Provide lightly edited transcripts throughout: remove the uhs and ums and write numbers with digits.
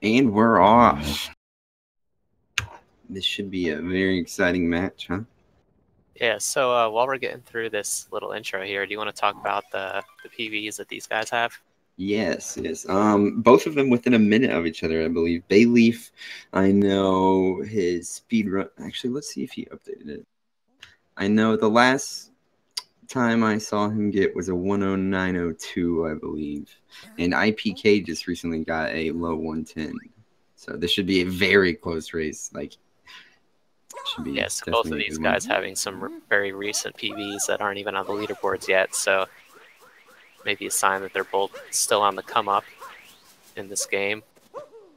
And we're off. This should be a very exciting match, huh? Yeah, so while we're getting through this little intro here, do you want to talk about the PVs that these guys have? Yes. Both of them within a minute of each other, I believe. Bayleef, I know his speed run. Actually, let's see if he updated it. I know the last time I saw him get was a 109.02, I believe. And iiPK just recently got a low 110. So this should be a very close race. Yeah, so both of these guys having some very recent PVs that aren't even on the leaderboards yet, so maybe a sign that they're both still on the come up in this game.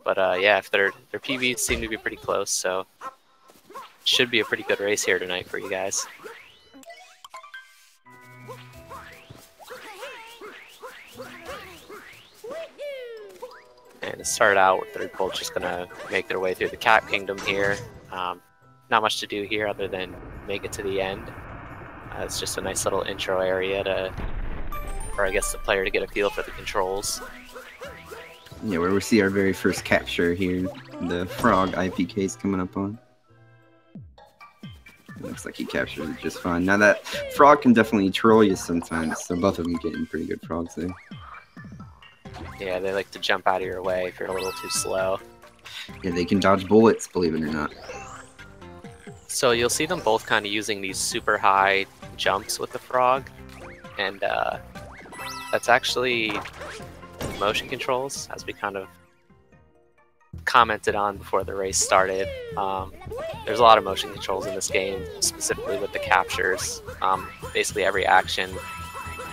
But yeah, if their PVs seem to be pretty close, so it should be a pretty good race here tonight for you guys. And to start out, they're both just gonna make their way through the Cat Kingdom here. Not much to do here other than make it to the end. It's just a nice little intro area for I guess the player to get a feel for the controls. Yeah, where we see our very first capture here. The frog iiPK is coming up on. It looks like he captured it just fine. Now that frog can definitely troll you sometimes, so both of them getting pretty good frogs there. Yeah, they like to jump out of your way if you're a little too slow. Yeah, they can dodge bullets, believe it or not. So you'll see them both kind of using these super high jumps with the frog, and that's actually motion controls, as we kind of commented on before the race started. There's a lot of motion controls in this game, specifically with the captures. Basically every action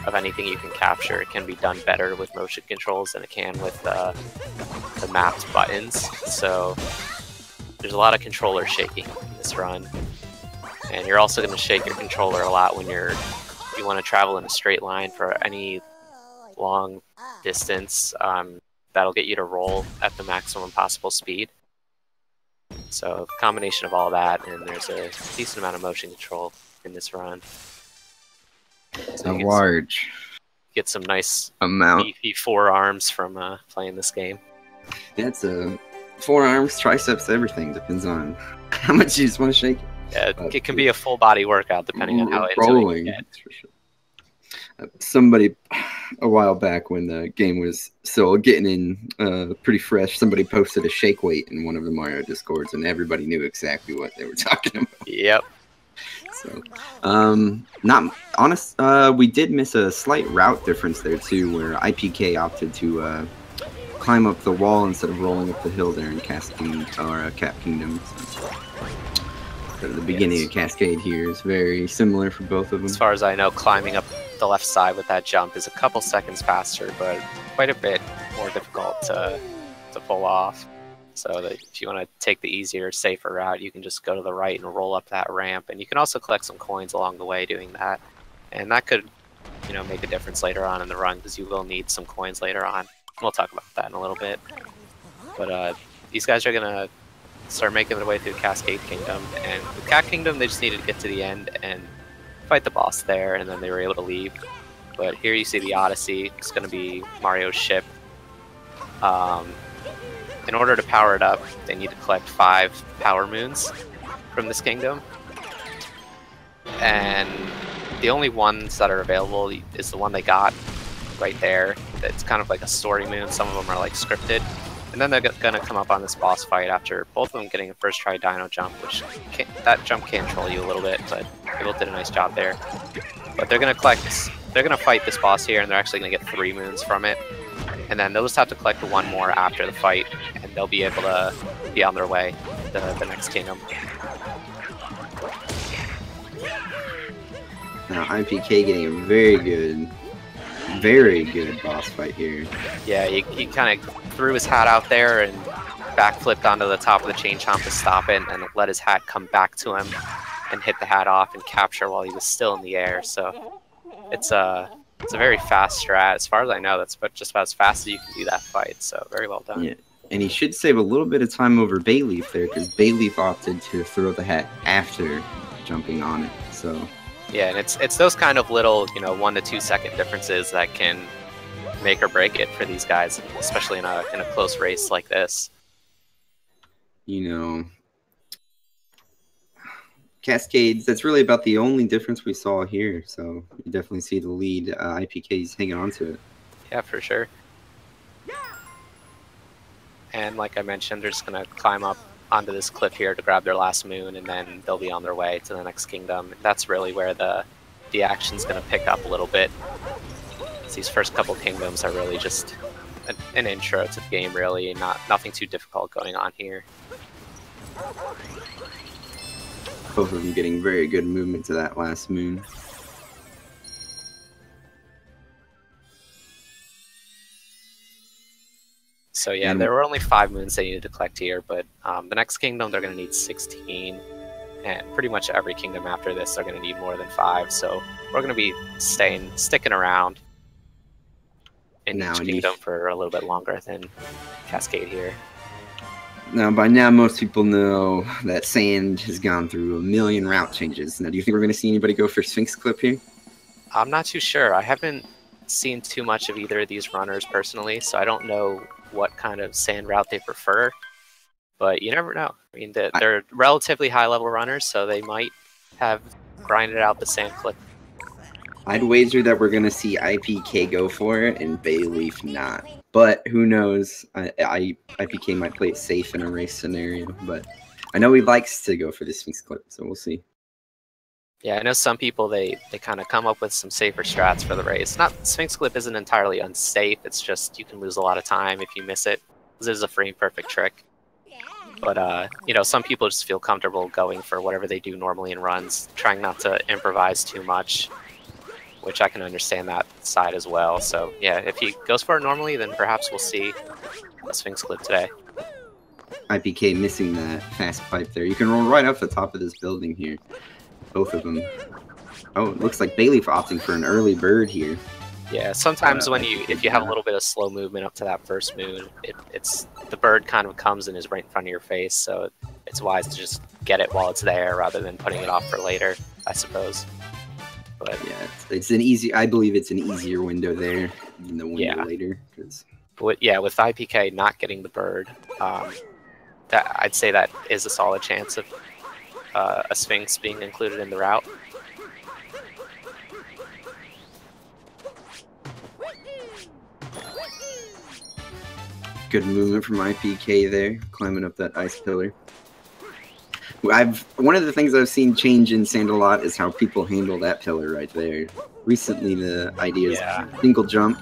of anything you can capture can be done better with motion controls than it can with the mapped buttons. So there's a lot of controller shaking in this run, and you're also going to shake your controller a lot when you want to travel in a straight line for any long distance. That'll get you to roll at the maximum possible speed. So combination of all that, and there's a decent amount of motion control in this run. So large. Get some nice amount. Beefy forearms from playing this game. That's forearms, triceps, everything. Depends on how much you just want to shake it. Yeah, it can be a full body workout depending on how into it you get. For sure. Somebody a while back when the game was still getting in pretty fresh, somebody posted a shake weight in one of the Mario Discords, and everybody knew exactly what they were talking about. Yep. So, not honest. We did miss a slight route difference there too, where iiPK opted to climb up the wall instead of rolling up the hill there in Cat Kingdom. So the beginning of Cascade here is very similar for both of them. As far as I know, climbing up the left side with that jump is a couple seconds faster, but quite a bit more difficult to pull off. So that if you want to take the easier, safer route, you can just go to the right and roll up that ramp. And you can also collect some coins along the way doing that. And that could, make a difference later on in the run, because you will need some coins later on. We'll talk about that in a little bit. But these guys are going to start making their way through Cascade Kingdom. And with Cat Kingdom, they just needed to get to the end and fight the boss there, and then they were able to leave. But here you see the Odyssey. It's going to be Mario's ship. In order to power it up, they need to collect 5 power moons from this kingdom. And the only ones that are available is the one they got right there. It's kind of like a story moon. Some of them are like scripted. And then they're going to come up on this boss fight after both of them getting a first try dino jump, which that jump can troll you a little bit, but they both did a nice job there. But they're going to fight this boss here, and they're actually going to get 3 moons from it. And then they'll just have to collect 1 more after the fight, and they'll be able to be on their way to the next kingdom. Now iiPK getting a very good boss fight here. Yeah, he kind of threw his hat out there and backflipped onto the top of the chain chomp to stop it, and let his hat come back to him and hit the hat off and capture while he was still in the air. So it's a very fast strat. As far as I know, that's just about as fast as you can do that fight. So very well done. Yeah. And he should save a little bit of time over Bayleef there, because Bayleef opted to throw the hat after jumping on it. So yeah, and it's those kind of little 1 to 2 second differences that can make or break it for these guys, especially in a close race like this. you know, cascades. That's really about the only difference we saw here. So you definitely see the lead. iiPK's hanging on to it. Yeah, for sure. And like I mentioned, they're just going to climb up onto this cliff here to grab their last moon, and then they'll be on their way to the next kingdom. That's really where the action's going to pick up a little bit. These first couple kingdoms are really just an intro to the game, really, nothing too difficult going on here. Both of them getting very good movement to that last moon. So yeah, there were only 5 moons they needed to collect here, but the next kingdom they're going to need 16, and pretty much every kingdom after this they're going to need more than 5. So we're going to be sticking around in each kingdom for a little bit longer than Cascade here. Now, by now, most people know that Sand has gone through a million route changes. Now, do you think we're going to see anybody go for Sphinx Clip here? I'm not too sure. I haven't seen too much of either of these runners personally, so I don't know what kind of sand route they prefer. But you never know. I mean, they're relatively high-level runners, so they might have grinded out the sand clip. I'd wager that we're going to see iiPK go for it and Bayleef not. But who knows? iiPK might play it safe in a race scenario, but I know he likes to go for the Sphinx Clip, so we'll see. Yeah, I know some people, they kind of come up with some safer strats for the race. Sphinx Clip isn't entirely unsafe, it's just you can lose a lot of time if you miss it. This is a frame perfect trick. But, you know, some people just feel comfortable going for whatever they do normally in runs, trying not to improvise too much, which I can understand that side as well. So, yeah, if he goes for it normally, then perhaps we'll see a Sphinx Clip today. iiPK missing that fast pipe there. You can roll right off the top of this building here. Both of them. Oh, it looks like Bayleef opting for an early bird here. Yeah, sometimes if you have a little bit of slow movement up to that first moon, the bird kind of comes and is right in front of your face, so it's wise to just get it while it's there rather than putting it off for later, I suppose. But yeah, it's an easy. I believe it's an easier window there than the window later. But yeah, with iiPK not getting the bird, I'd say that is a solid chance of a Sphinx being included in the route. Good movement from iiPK there, climbing up that ice pillar. One of the things I've seen change in Sand a lot is how people handle that pillar right there. Recently, the idea is single jump,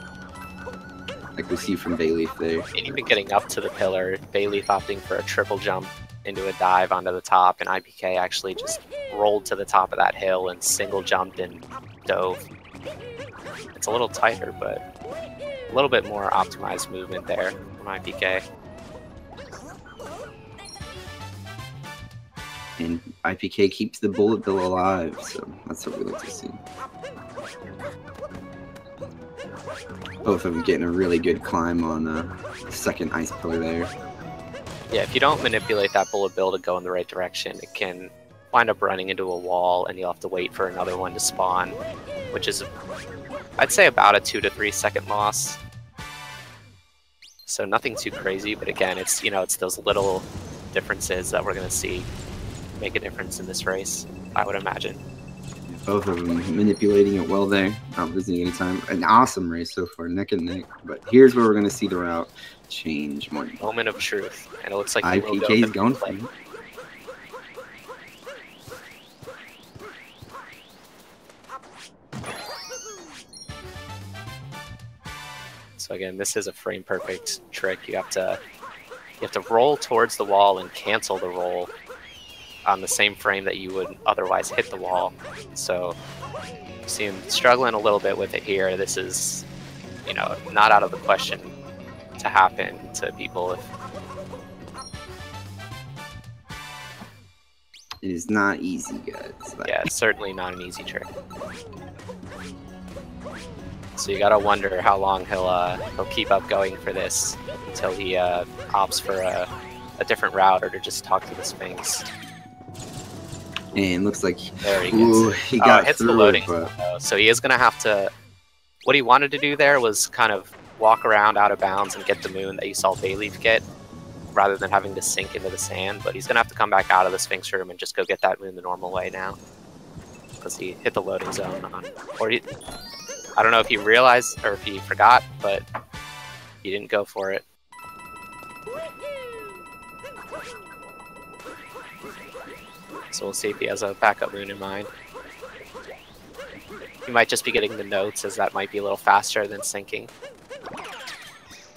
like we see from Bayleef there. And even getting up to the pillar, Bayleef opting for a triple jump into a dive onto the top, and iiPK actually just rolled to the top of that hill and single jumped and dove. It's a little tighter, but a little bit more optimized movement there from iiPK. And iiPK keeps the bullet bill alive, so that's what we like to see. Both of them getting a really good climb on the second ice pillar there. Yeah, if you don't manipulate that bullet bill to go in the right direction, it can wind up running into a wall, and you'll have to wait for another one to spawn, which is, I'd say, about a 2 to 3 second loss. So nothing too crazy, but again, it's those little differences that we're going to see make a difference in this race, I would imagine. Both of them manipulating it well there, not losing any time. An awesome race so far, neck and neck. But here's where we're going to see the route change. Moment of truth, and it looks like iiPK is going for it. So again, this is a frame perfect trick. You have to roll towards the wall and cancel the roll on the same frame that you would otherwise hit the wall. So you see him struggling a little bit with it here. This is, not out of the question to happen to people. It is not easy, guys. Yeah, it's certainly not an easy trick. So you gotta wonder how long he'll keep up going for this until he opts for a different route or to just talk to the Sphinx. And looks like there he got hits the loading zone, so he is gonna have to. What he wanted to do there was kind of walk around out of bounds and get the moon that you saw Bayleef get, rather than having to sink into the sand. But he's gonna have to come back out of the Sphinx room and just go get that moon the normal way now, because he hit the loading zone on, or he, I don't know if he realized or if he forgot, but he didn't go for it. So we'll see if he has a backup moon in mind. He might just be getting the notes, as that might be a little faster than sinking.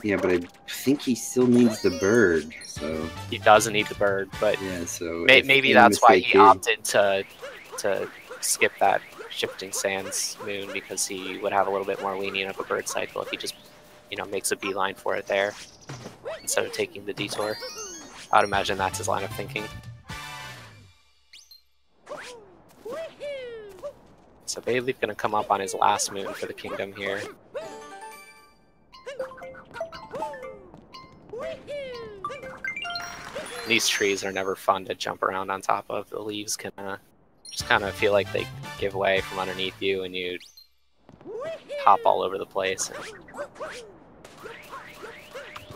Yeah, but I think he still needs the bird, so... He doesn't need the bird, but yeah, so maybe that's why he opted to skip that shifting sands moon, because he would have a little bit more lenient of a bird cycle if he just, you know, makes a beeline for it there instead of taking the detour. I'd imagine that's his line of thinking. So Bayleef gonna come up on his last moon for the kingdom here. These trees are never fun to jump around on top of. The leaves can just kind of feel like they give way from underneath you, and you hop all over the place.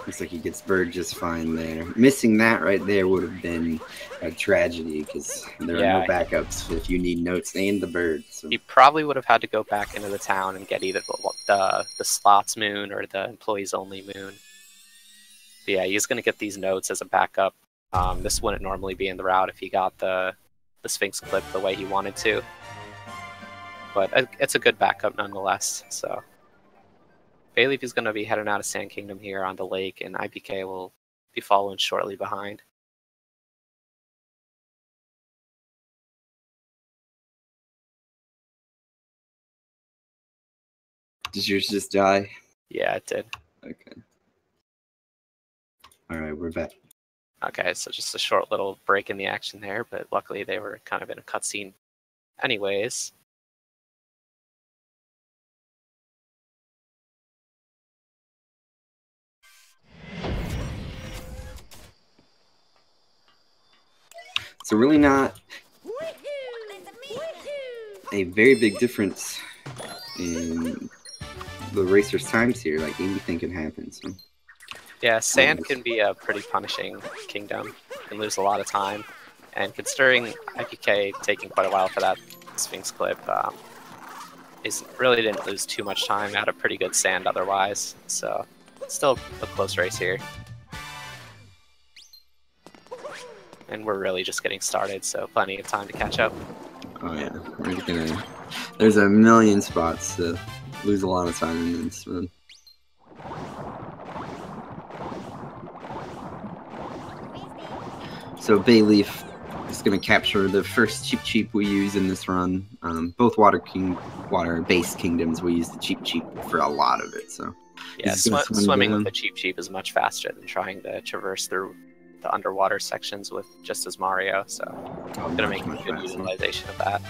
Looks like he gets bird just fine there. Missing that right there would have been a tragedy, because there are no backups if you need notes and the bird. So. He probably would have had to go back into the town and get either the slots moon or the employees only moon. But yeah, he's going to get these notes as a backup. This wouldn't normally be in the route if he got the Sphinx clip the way he wanted to. But it's a good backup nonetheless. So Bayleef is going to be heading out of Sand Kingdom here on the lake, and iiPK will be following shortly behind. Did yours just die? Yeah, it did. Okay. Alright, we're back. Okay, so just a short little break in the action there, but luckily they were kind of in a cutscene anyways. So really not a very big difference in the racer's times here, like anything can happen. So. Yeah, sand can be a pretty punishing kingdom. You can lose a lot of time, and considering iiPK taking quite a while for that Sphinx clip, he really didn't lose too much time. Had a pretty good sand otherwise, so still a close race here. And we're really just getting started, so plenty of time to catch up. Oh yeah, there's a million spots to lose a lot of time in this run. So Bayleef is going to capture the first cheap we use in this run. Both water-based kingdoms we use the cheap for a lot of it. So yeah, swimming with the cheap is much faster than trying to traverse through the underwater sections with just as Mario. So I'm going to make a good utilization of that.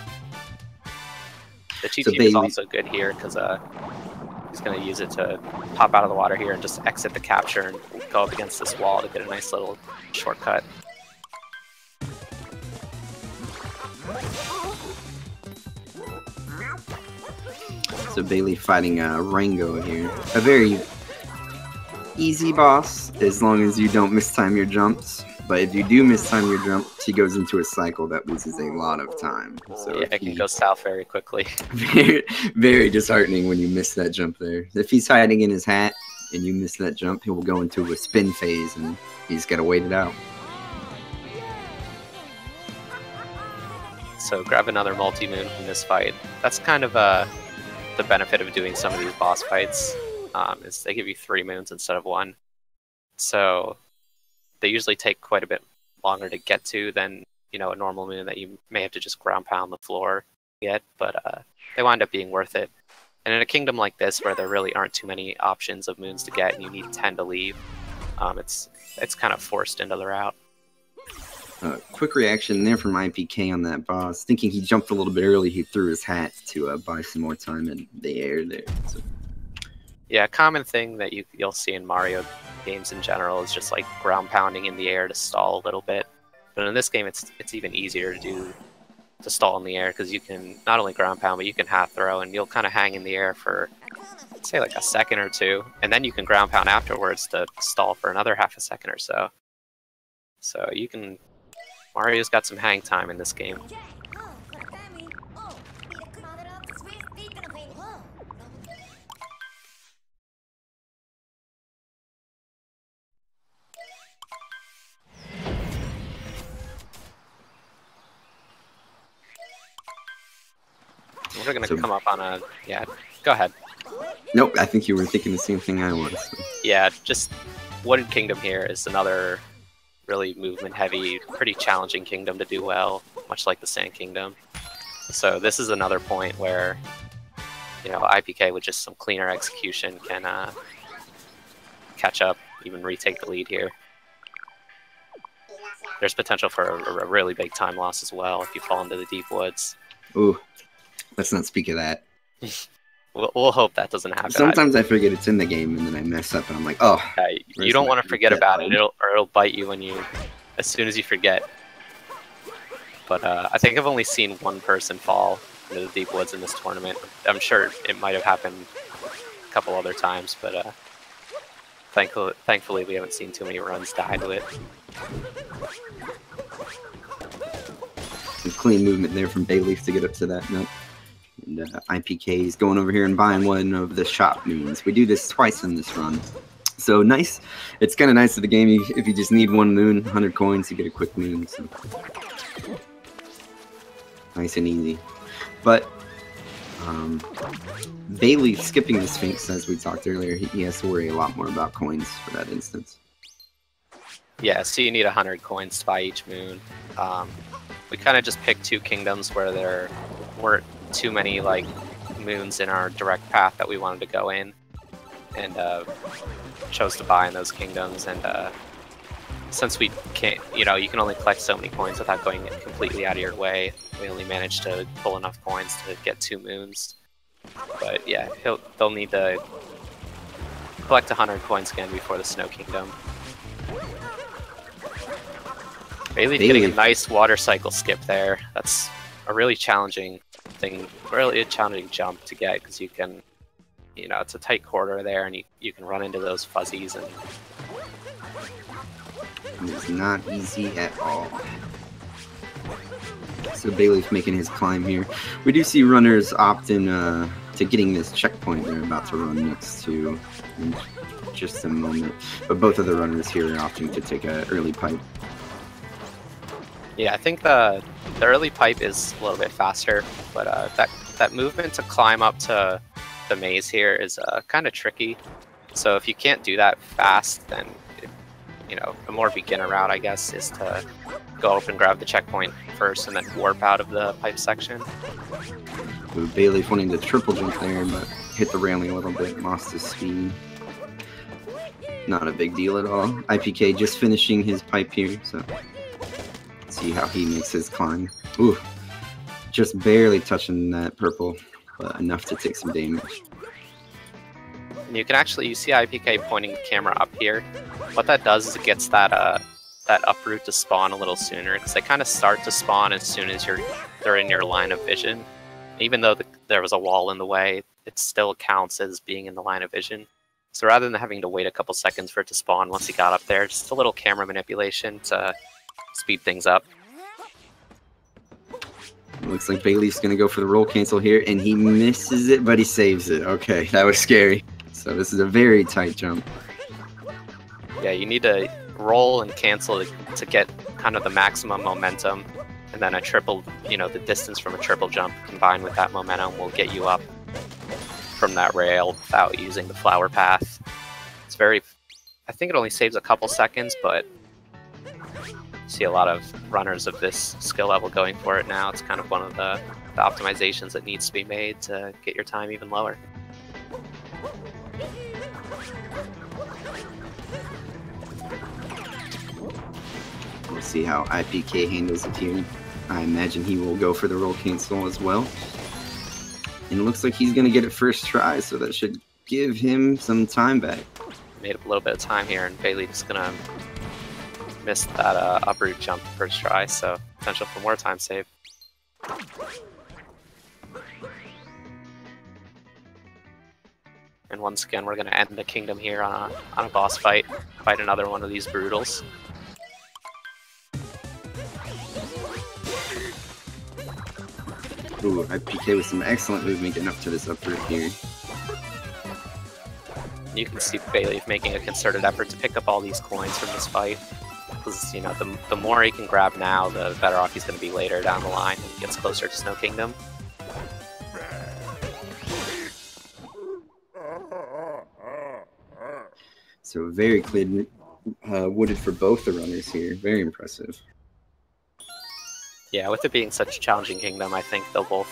The cheap is also good here because he's going to use it to pop out of the water here and just exit the capture and go up against this wall to get a nice little shortcut. So Bayleef fighting Rango here. A very easy boss as long as you don't mistime your jumps. But if you do mistime your jumps, he goes into a cycle that loses a lot of time. So yeah, it can go south very quickly. Very, very disheartening when you miss that jump there. If he's hiding in his hat and you miss that jump, he will go into a spin phase and he's got to wait it out. So grab another multi-moon from this fight. That's kind of the benefit of doing some of these boss fights, is they give you 3 moons instead of 1. So they usually take quite a bit longer to get to than, you know, a normal moon that you may have to just ground pound the floor to get, but they wind up being worth it. And in a kingdom like this, where there really aren't too many options of moons to get and you need 10 to leave, it's kind of forced into the route. Quick reaction there from iiPK on that boss. Thinking he jumped a little bit early, he threw his hat to buy some more time in the air there. So. Yeah, a common thing that you'll see in Mario games in general is just like ground pounding in the air to stall a little bit. But in this game, it's even easier to stall in the air because you can not only ground pound, but you can half throw, and you'll kind of hang in the air for, say, like a second or two, and then you can ground pound afterwards to stall for another half a second or so. So you can... Mario's got some hang time in this game. We're gonna come up on a... Yeah, go ahead. Nope, I think you were thinking the same thing I was. So. Yeah, just Wooded Kingdom here is another really movement-heavy, pretty challenging kingdom to do well, much like the Sand Kingdom. So this is another point where, you know, iiPK with just some cleaner execution can catch up, even retake the lead here. There's potential for a really big time loss as well if you fall into the deep woods. Ooh, let's not speak of that. We'll hope that doesn't happen. Sometimes I forget it's in the game, and then I mess up, and I'm like, oh. You don't want to forget about it. It'll bite you when you, as soon as you forget. But I think I've only seen one person fall into the deep woods in this tournament. I'm sure it might have happened a couple other times, but thankfully we haven't seen too many runs die to it. Some clean movement there from Bayleef to get up to that note. And iiPK is going over here and buying one of the shop moons. We do this twice in this run. So nice. It's kind of nice of the game. If you just need one moon, 100 coins, you get a quick moon. So. Nice and easy. But Bayleef skipping the Sphinx, as we talked earlier, he has to worry a lot more about coins for that instance. Yeah, so you need 100 coins to buy each moon. We kind of just picked two kingdoms where there weren't too many like moons in our direct path that we wanted to go in, and chose to buy in those kingdoms. And since we can't, you know, you can only collect so many coins without going completely out of your way, we only managed to pull enough coins to get 2 moons. But yeah, they'll need to collect 100 coins again before the Snow Kingdom. Bayleef getting a nice water cycle skip there. That's a really challenging thing, really a challenging jump to get, because you can, you know, it's a tight corridor there, and you can run into those fuzzies, and it's not easy at all. So Bayleef making his climb here. We do see runners opt in to getting this checkpoint they're about to run next to in just a moment, but both of the runners here are opting to take an early pipe. Yeah, I think the early pipe is a little bit faster, but that movement to climb up to the maze here is kind of tricky. So if you can't do that fast, then you know, a more beginner route, I guess, is to go up and grab the checkpoint first and then warp out of the pipe section. Bayleef wanting to triple jump there, but hit the railing a little bit, lost his speed. Not a big deal at all. iiPK just finishing his pipe here, so let's see how he makes his climb. Ooh, just barely touching that purple, but enough to take some damage. You can actually, you see iiPK pointing the camera up here. What that does is it gets that uproot to spawn a little sooner, because they kind of start to spawn as soon as they're in your line of vision. Even though there was a wall in the way, it still counts as being in the line of vision. So rather than having to wait a couple seconds for it to spawn once he got up there, just a little camera manipulation to speed things up. Looks like Bayleef's going to go for the roll cancel here, and he misses it, but he saves it. Okay, that was scary. So this is a very tight jump. Yeah, you need to roll and cancel to get kind of the maximum momentum, and then a triple, you know, the distance from a triple jump combined with that momentum will get you up from that rail without using the flower path. It's very, I think it only saves a couple seconds, but you see a lot of runners of this skill level going for it now. It's kind of one of the optimizations that needs to be made to get your time even lower. We'll see how iiPK handles it here. I imagine he will go for the roll cancel as well. And it looks like he's going to get it first try, so that should give him some time back. Made up a little bit of time here, and Bayleef's going to miss that uproot jump first try, so potential for more time save. And once again, we're going to end the kingdom here on a boss fight. Fight another one of these brutals. Ooh, iiPK with some excellent movement getting up to this upper here. You can see Bayleef making a concerted effort to pick up all these coins from this fight. Because, you know, the more he can grab now, the better off he's going to be later down the line when he gets closer to Snow Kingdom. So very clean, wooded for both the runners here. Very impressive. Yeah, with it being such a challenging kingdom, I think they'll both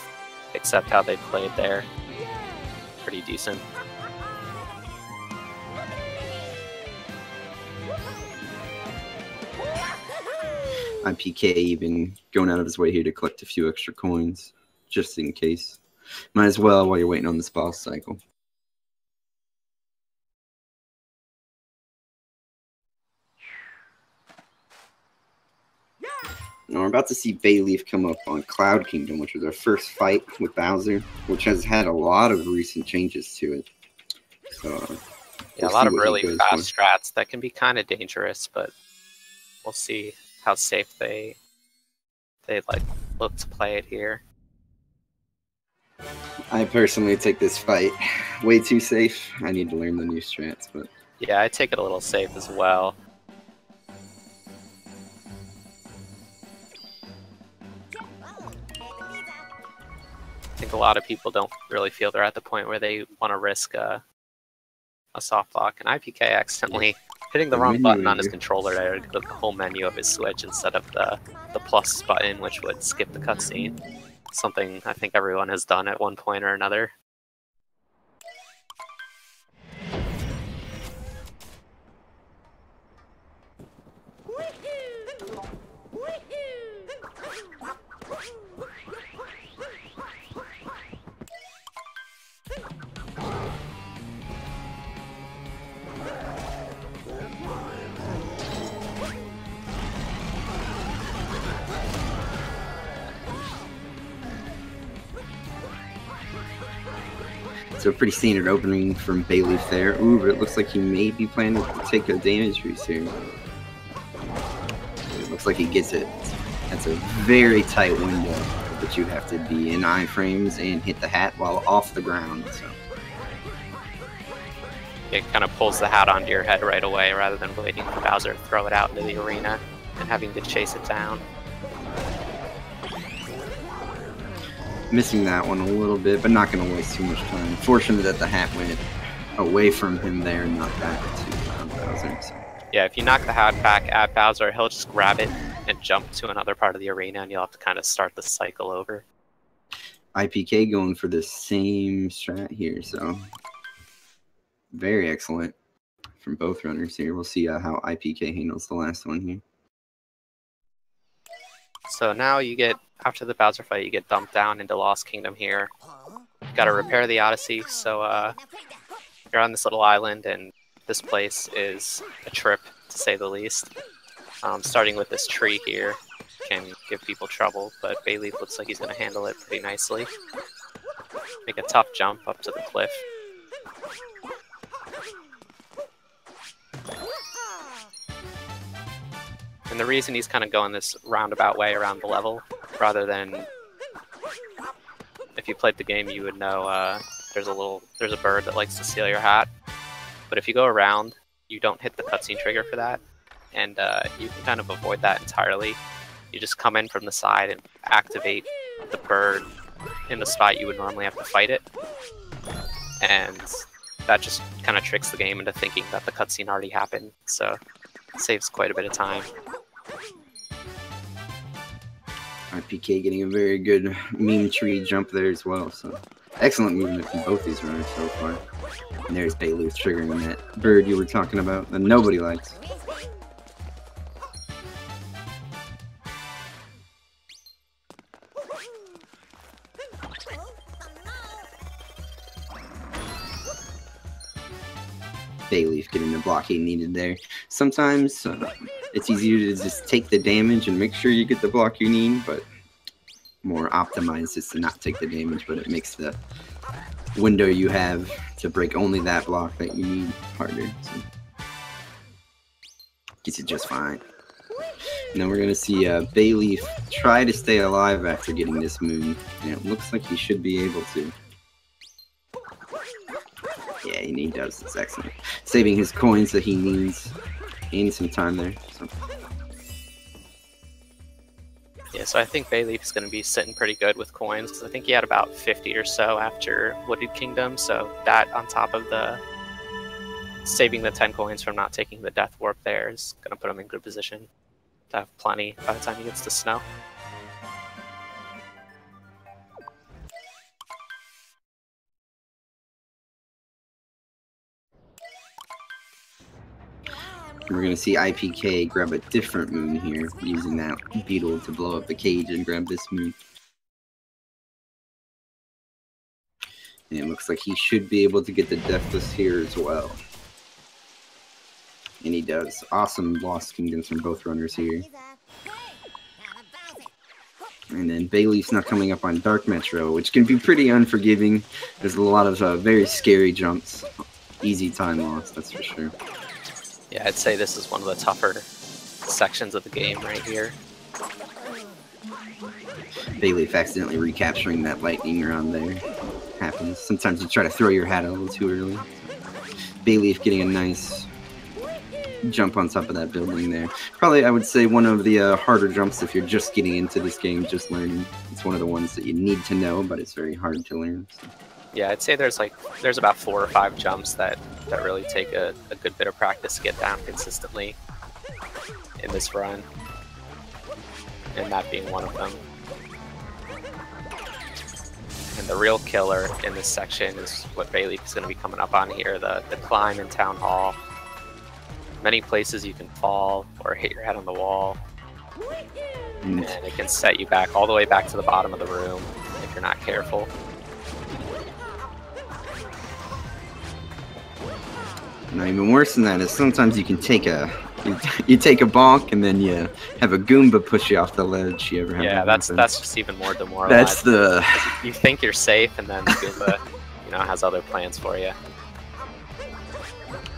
accept how they played there. Pretty decent. iiPK even going out of his way here to collect a few extra coins, just in case. Might as well while you're waiting on this boss cycle. Now we're about to see Bayleef come up on Cloud Kingdom, which was our first fight with Bowser, which has had a lot of recent changes to it. So, yeah, a lot of really fast strats that can be kind of dangerous, but we'll see how safe they like look to play it here. I personally take this fight way too safe. I need to learn the new strats, but yeah, I take it a little safe as well. I think a lot of people don't really feel they're at the point where they want to risk a soft lock. And iiPK accidentally hitting the wrong button on his controller there to click the whole menu of his Switch instead of the plus button, which would skip the cutscene. Something I think everyone has done at one point or another. So a pretty standard opening from Bayleef there. Ooh, but it looks like he may be planning to take a damage boost here. It looks like he gets it. That's a very tight window that you have to be in iframes and hit the hat while off the ground. So it kind of pulls the hat onto your head right away rather than waiting for Bowser to throw it out into the arena and having to chase it down. Missing that one a little bit, but not going to waste too much time. Fortunate that the hat went away from him there and not back to Bowser. So. Yeah, if you knock the hat back at Bowser, he'll just grab it and jump to another part of the arena, and you'll have to kind of start the cycle over. iiPK going for the same strat here, so very excellent from both runners here. We'll see how iiPK handles the last one here. So now you get, after the Bowser fight, you get dumped down into Lost Kingdom here. You gotta repair the Odyssey, so you're on this little island, and this place is a trip, to say the least. Starting with this tree here can give people trouble, but Bayleef looks like he's gonna handle it pretty nicely. Make a tough jump up to the cliff. And the reason he's kind of going this roundabout way around the level, rather than, if you played the game, you would know there's a bird that likes to steal your hat. But if you go around, you don't hit the cutscene trigger for that, and you can kind of avoid that entirely. You just come in from the side and activate the bird in the spot you would normally have to fight it, and that just kind of tricks the game into thinking that the cutscene already happened, so it saves quite a bit of time. iiPK getting a very good meme tree jump there as well. So excellent movement from both these runners so far. And there's Bayleef triggering that bird you were talking about that nobody likes. Bayleef getting the block he needed there. Sometimes it's easier to just take the damage and make sure you get the block you need, but more optimized is to not take the damage, but it makes the window you have to break only that block that you need harder. So gets it just fine. Now we're going to see Bayleef try to stay alive after getting this moon. And it looks like he should be able to. Yeah, he does. It's excellent. Saving his coins that he needs. Gaining some time there. So. Yeah, so I think Bayleef is going to be sitting pretty good with coins, because I think he had about 50 or so after Wooded Kingdom, so that on top of the saving the 10 coins from not taking the Death Warp there is going to put him in good position to have plenty by the time he gets to Snow. We're going to see iiPK grab a different moon here, using that beetle to blow up the cage and grab this moon. And it looks like he should be able to get the Deathless here as well. And he does. Awesome Lost Kingdoms from both runners here. And then Bayleef's not coming up on Dark Metro, which can be pretty unforgiving. There's a lot of very scary jumps. Easy time loss, that's for sure. Yeah, I'd say this is one of the tougher sections of the game right here. Bayleef accidentally recapturing that lightning around there. Happens. Sometimes you try to throw your hat a little too early. Bayleef getting a nice jump on top of that building there. Probably, I would say, one of the harder jumps if you're just getting into this game, just learning. It's one of the ones that you need to know, but it's very hard to learn. So. Yeah, I'd say there's about 4 or 5 jumps that really take a good bit of practice to get down consistently in this run, and that being one of them. And the real killer in this section is what Bayleef is going to be coming up on here, the climb in Town Hall. Many places you can fall or hit your head on the wall, and it can set you back all the way back to the bottom of the room if you're not careful. Now, even worse than that is sometimes you can take you take a bonk and then you have a Goomba push you off the ledge. You ever have yeah, that that's just even more demoralizing. That's the you think you're safe, and then the Goomba, has other plans for you.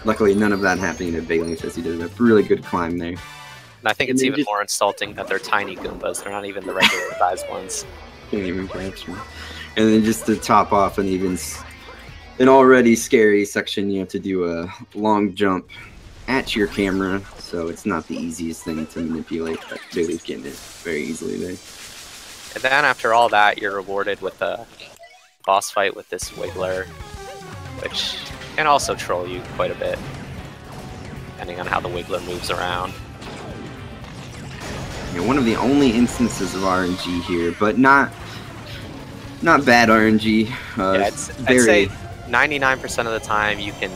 Luckily, none of that happening to Bayleef, as he did a really good climb there. And I think it's even more insulting that they're tiny Goombas. They're not even the regular sized ones. Can't even capture. And then just to top off an already scary section, you have to do a long jump at your camera, so it's not the easiest thing to manipulate, but Bayleef getting it very easily there. And then after all that, you're rewarded with a boss fight with this Wiggler, which can also troll you quite a bit, depending on how the Wiggler moves around. One of the only instances of RNG here, but not bad RNG. I'd say 99% of the time you can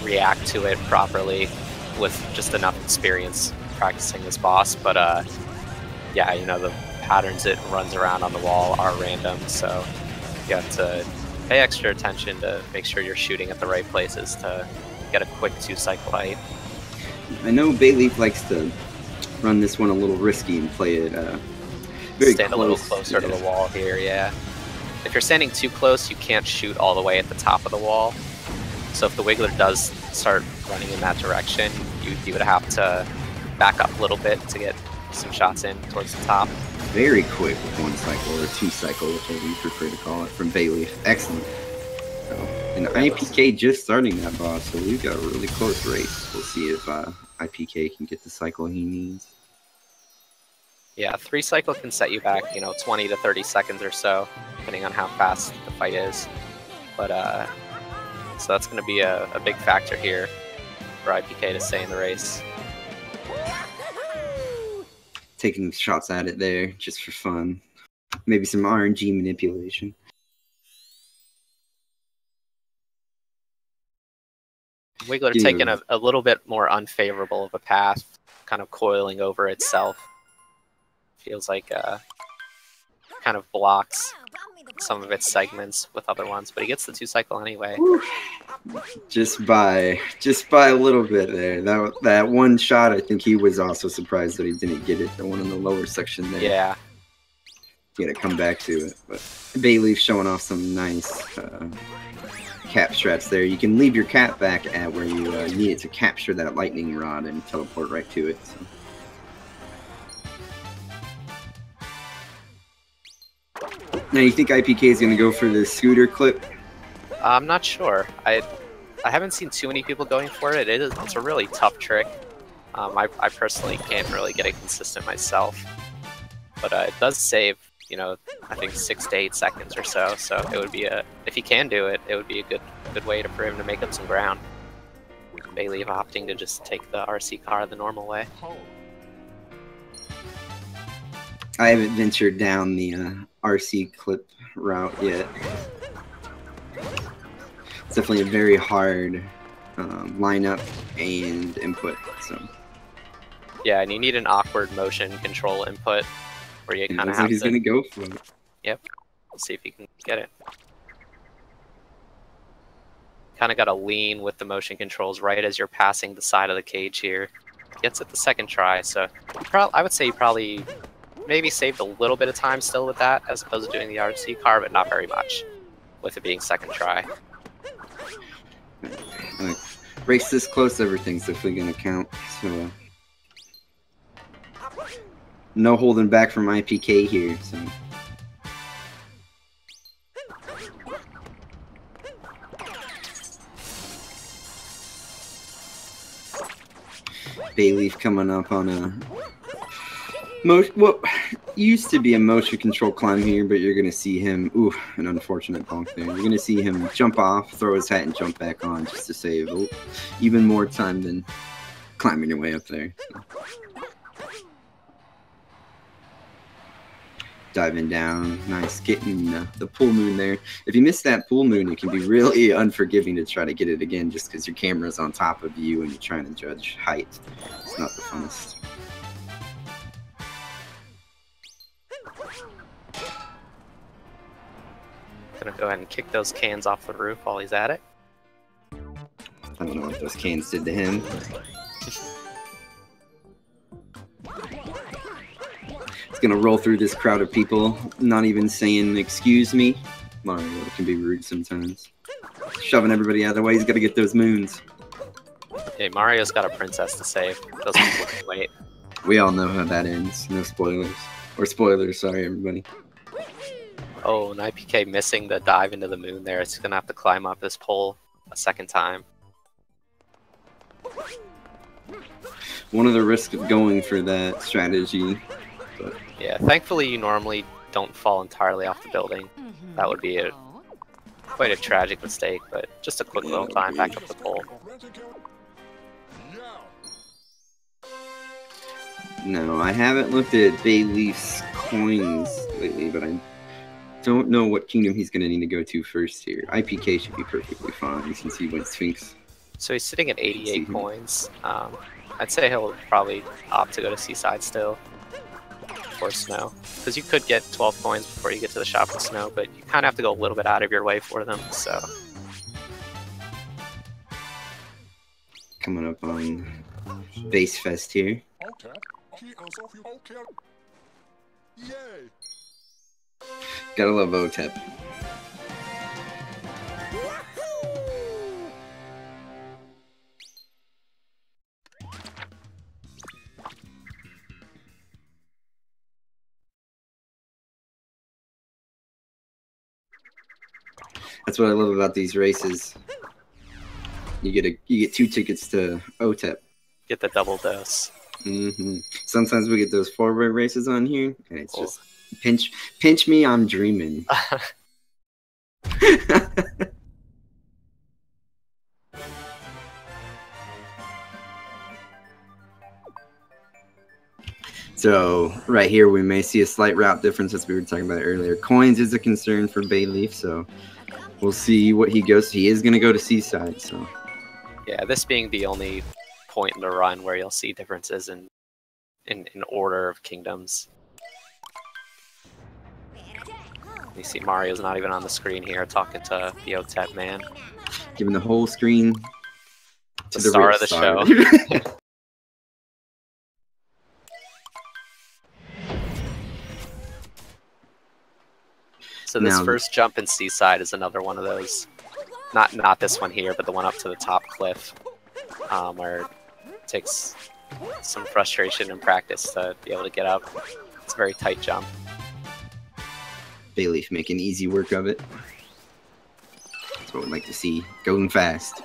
react to it properly with just enough experience practicing this boss, but yeah, the patterns it runs around on the wall are random, so you have to pay extra attention to make sure you're shooting at the right places to get a quick 2-cycle height. I know Bayleef likes to run this one a little risky and play it very Stand close. A little closer to the wall here, yeah. If you're standing too close, you can't shoot all the way at the top of the wall. So if the Wiggler does start running in that direction, you would have to back up a little bit to get some shots in towards the top. Very quick with 1-cycle or 2-cycle, whichever you prefer to call it, from Bayleef. Excellent. So, and iiPK just starting that boss, so we've got a really close race. We'll see if iiPK can get the cycle he needs. Yeah, 3-cycle can set you back, 20 to 30 seconds or so, depending on how fast the fight is. But so that's going to be a big factor here for iiPK to stay in the race. Taking shots at it there, just for fun. Maybe some RNG manipulation. Wiggler taking a little bit more unfavorable of a path, kind of coiling over itself. Feels like kind of blocks some of its segments with other ones, but he gets the 2-cycle anyway. Just by a little bit there. That one shot, I think he was also surprised that he didn't get it. The one in the lower section there. Yeah. You gotta come back to it. But Bayleef showing off some nice cap strats there. You can leave your cap back at where you need it to capture that lightning rod and teleport right to it. So. Now, you think iiPK is going to go for the scooter clip? I'm not sure. I haven't seen too many people going for it. It's a really tough trick. I personally can't really get it consistent myself, but it does save, you know, I think 6 to 8 seconds or so. So it would be if he can do it, it would be a good way for him to make up some ground. Bayleef opting to just take the RC car the normal way. I haven't ventured down the RC clip route yet. It's definitely a very hard lineup and input. So yeah, and you need an awkward motion control input where you kind of have he's gonna go for it. Yep. Let's see if he can get it. Kind of got to lean with the motion controls right as you're passing the side of the cage here. Gets it the second try, so I would say you probably maybe saved a little bit of time still with that as opposed to doing the RC car, but not very much with it being second try. Race this close, everything's definitely gonna count. So no holding back from iiPK here. So Bayleef coming up on a what used to be a motion control climb here, but you're gonna see him. Ooh, an unfortunate bonk there. You're gonna see him jump off, throw his hat, and jump back on just to save even more time than climbing your way up there. So. Diving down, nice, getting the pool moon there. If you miss that pool moon, it can be really unforgiving to try to get it again just because your camera's on top of you and you're trying to judge height. It's not the funnest. Gonna go ahead and kick those cans off the roof while he's at it. I don't know what those cans did to him. He's gonna roll through this crowd of people, not even saying "excuse me." Mario can be rude sometimes. Shoving everybody out of the way. He's gotta get those moons. Hey, Mario's got a princess to save. Those people can wait. We all know how that ends. No spoilers. Or spoilers, sorry everybody. Oh, and iiPK missing the dive into the moon there. It's gonna have to climb up this pole a second time. One of the risks of going for that strategy. But yeah, thankfully you normally don't fall entirely off the building. That would be quite a tragic mistake, but just a quick little climb back up the pole. No, I haven't looked at Bayleef's coins lately, but I don't know what kingdom he's going to need to go to first here. iiPK should be perfectly fine since he went Sphinx. So he's sitting at 88 coins. I'd say he'll probably opt to go to Seaside still. For Snow. Because you could get 12 coins before you get to the shop with Snow, but you kind of have to go a little bit out of your way for them, so. Coming up on Base Fest here. Gotta love OTEP. That's what I love about these races. You get 2 tickets to OTEP. Get the double dose. Sometimes we get those 4-way races on here, and it's just pinch me, I'm dreaming. So right here we may see a slight route difference as we were talking about earlier. Coins is a concern for Bayleef, so we'll see what he goes to. He is going to go to Seaside, so. Yeah, this being the only point in the run where you'll see differences in order of kingdoms. You see Mario's not even on the screen here talking to the OTEP man. Giving the whole screen to the star of the show. So this first jump in Seaside is another one of those. Not this one here, but the one up to the top cliff, where it takes some frustration and practice to be able to get up. It's a very tight jump. Bayleef making easy work of it. That's what we'd like to see, going fast.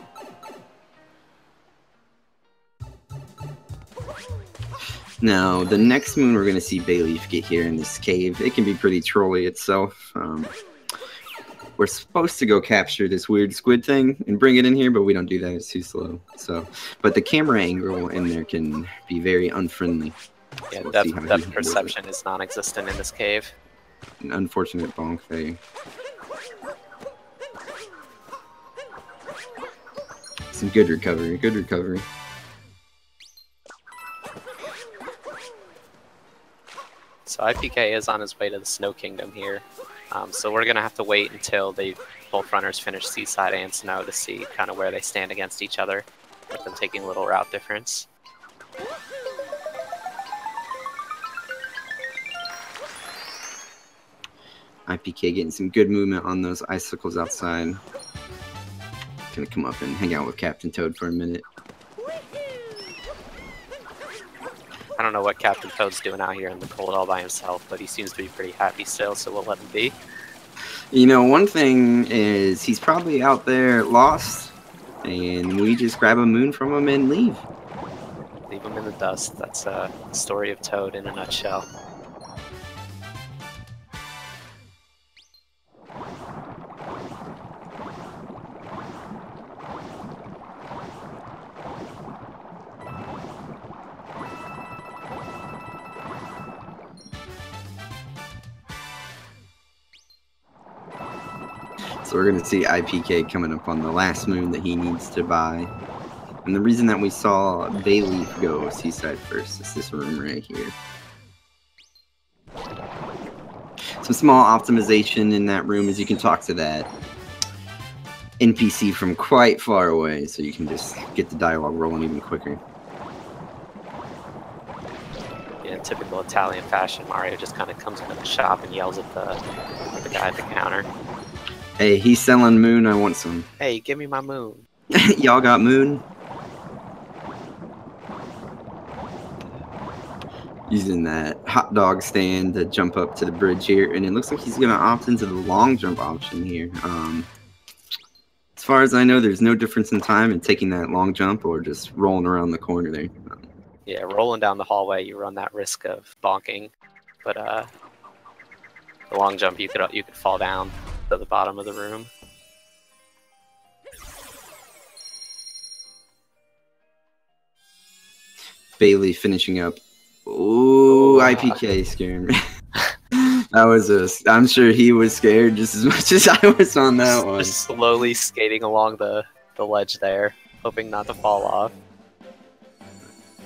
Now, the next moon we're going to see Bayleef get here in this cave, it can be pretty trolly itself. We're supposed to go capture this weird squid thing and bring it in here, but we don't do that. It's too slow. But the camera angle in there can be very unfriendly. Yeah, so depth perception is non-existent in this cave. An unfortunate bonk there. Some good recovery, good recovery. So iiPK is on his way to the Snow Kingdom here. So we're going to have to wait until both runners finish Seaside and Snow to see kind of where they stand against each other, with them taking a little route difference. iiPK getting some good movement on those icicles outside. Gonna come up and hang out with Captain Toad for a minute. I don't know what Captain Toad's doing out here in the cold all by himself, but he seems to be pretty happy still, so we'll let him be. You know, one thing is he's probably out there lost, and we just grab a moon from him and leave. Leave him in the dust. That's the story of Toad in a nutshell. So we're going to see iiPK coming up on the last moon that he needs to buy. And the reason that we saw Bayleef go Seaside first is this room right here. Some small optimization in that room is you can talk to that NPC from quite far away, so you can just get the dialogue rolling even quicker. Yeah, in typical Italian fashion, Mario just kind of comes into the shop and yells at the guy at the counter. Hey, he's selling moon, I want some. Hey, give me my moon. Y'all got moon? Using that hot dog stand to jump up to the bridge here, and it looks like he's going to opt into the long jump option here. As far as I know, there's no difference in time in taking that long jump or just rolling around the corner there. Yeah, rolling down the hallway, you run that risk of bonking, but the long jump, you could fall down to the bottom of the room. Bayleef finishing up. Ooh, iiPK scared me. That was I'm sure he was scared just as much as I was on that one. Just slowly skating along the ledge there, hoping not to fall off.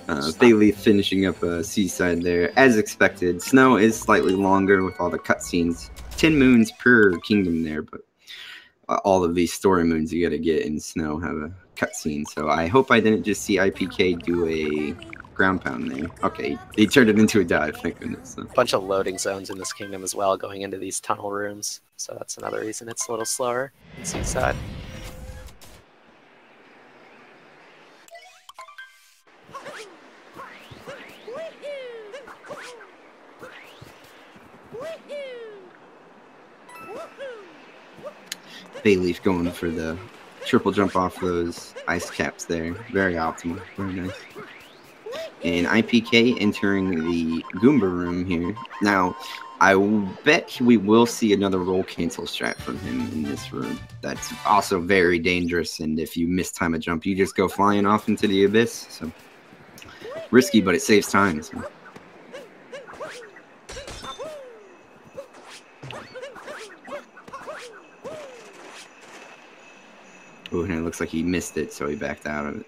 Bayleef finishing up Seaside there, as expected. Snow is slightly longer with all the cutscenes. 10 moons per kingdom there, but all of these story moons you gotta get in Snow have a cutscene. So I hope I didn't just see iiPK do a ground pound there. Okay, he turned it into a dive, thank goodness. So. Bunch of loading zones in this kingdom as well, going into these tunnel rooms. So that's another reason it's a little slower in Seaside. Bayleef going for the triple jump off those ice caps there. Very optimal. Very nice. And iiPK entering the Goomba room here. Now, I bet we will see another roll cancel strat from him in this room. That's also very dangerous, and if you miss time a jump, you just go flying off into the abyss. So risky, but it saves time. So. Oh, and it looks like he missed it, so he backed out of it.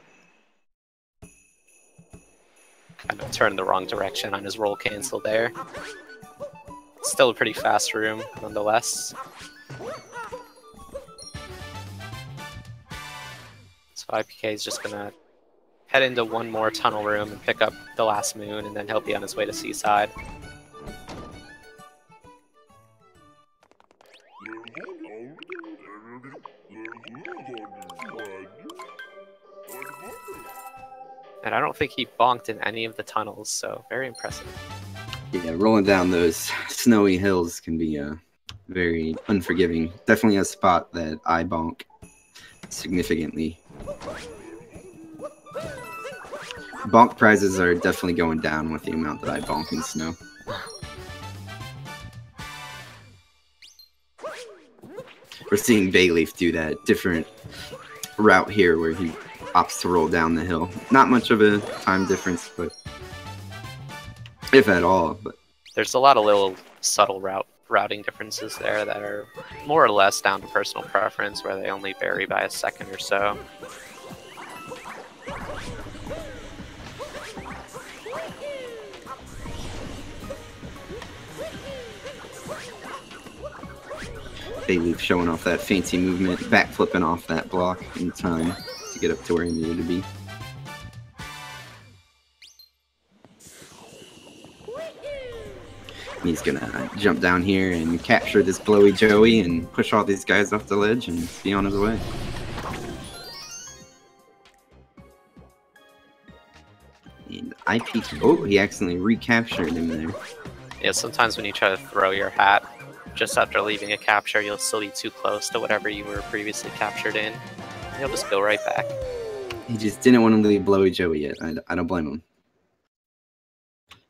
Kind of turned the wrong direction on his roll cancel there. Still a pretty fast room, nonetheless. So iiPK is just gonna head into one more tunnel room and pick up the last moon, and then he'll be on his way to Seaside. And I don't think he bonked in any of the tunnels, so very impressive. Yeah, rolling down those snowy hills can be Very unforgiving. Definitely a spot that I bonk significantly. Bonk prizes are definitely going down with the amount that I bonk in snow. We're seeing Bayleef do that different route here where he opts to roll down the hill. Not much of a time difference, but if at all. But there's a lot of little subtle routing differences there that are more or less down to personal preference, where they only vary by a second or so. Bayleef showing off that fancy movement, backflipping off that block in time to get up to where he needed to be. He's gonna jump down here and capture this blowy Joey and push all these guys off the ledge and be on his way. And iiPK. Oh, he accidentally recaptured him there. Yeah, sometimes when you try to throw your hat just after leaving a capture, you'll still be too close to whatever you were previously captured in. He'll just go right back. He just didn't want to leave blowy Joey yet. I don't blame him.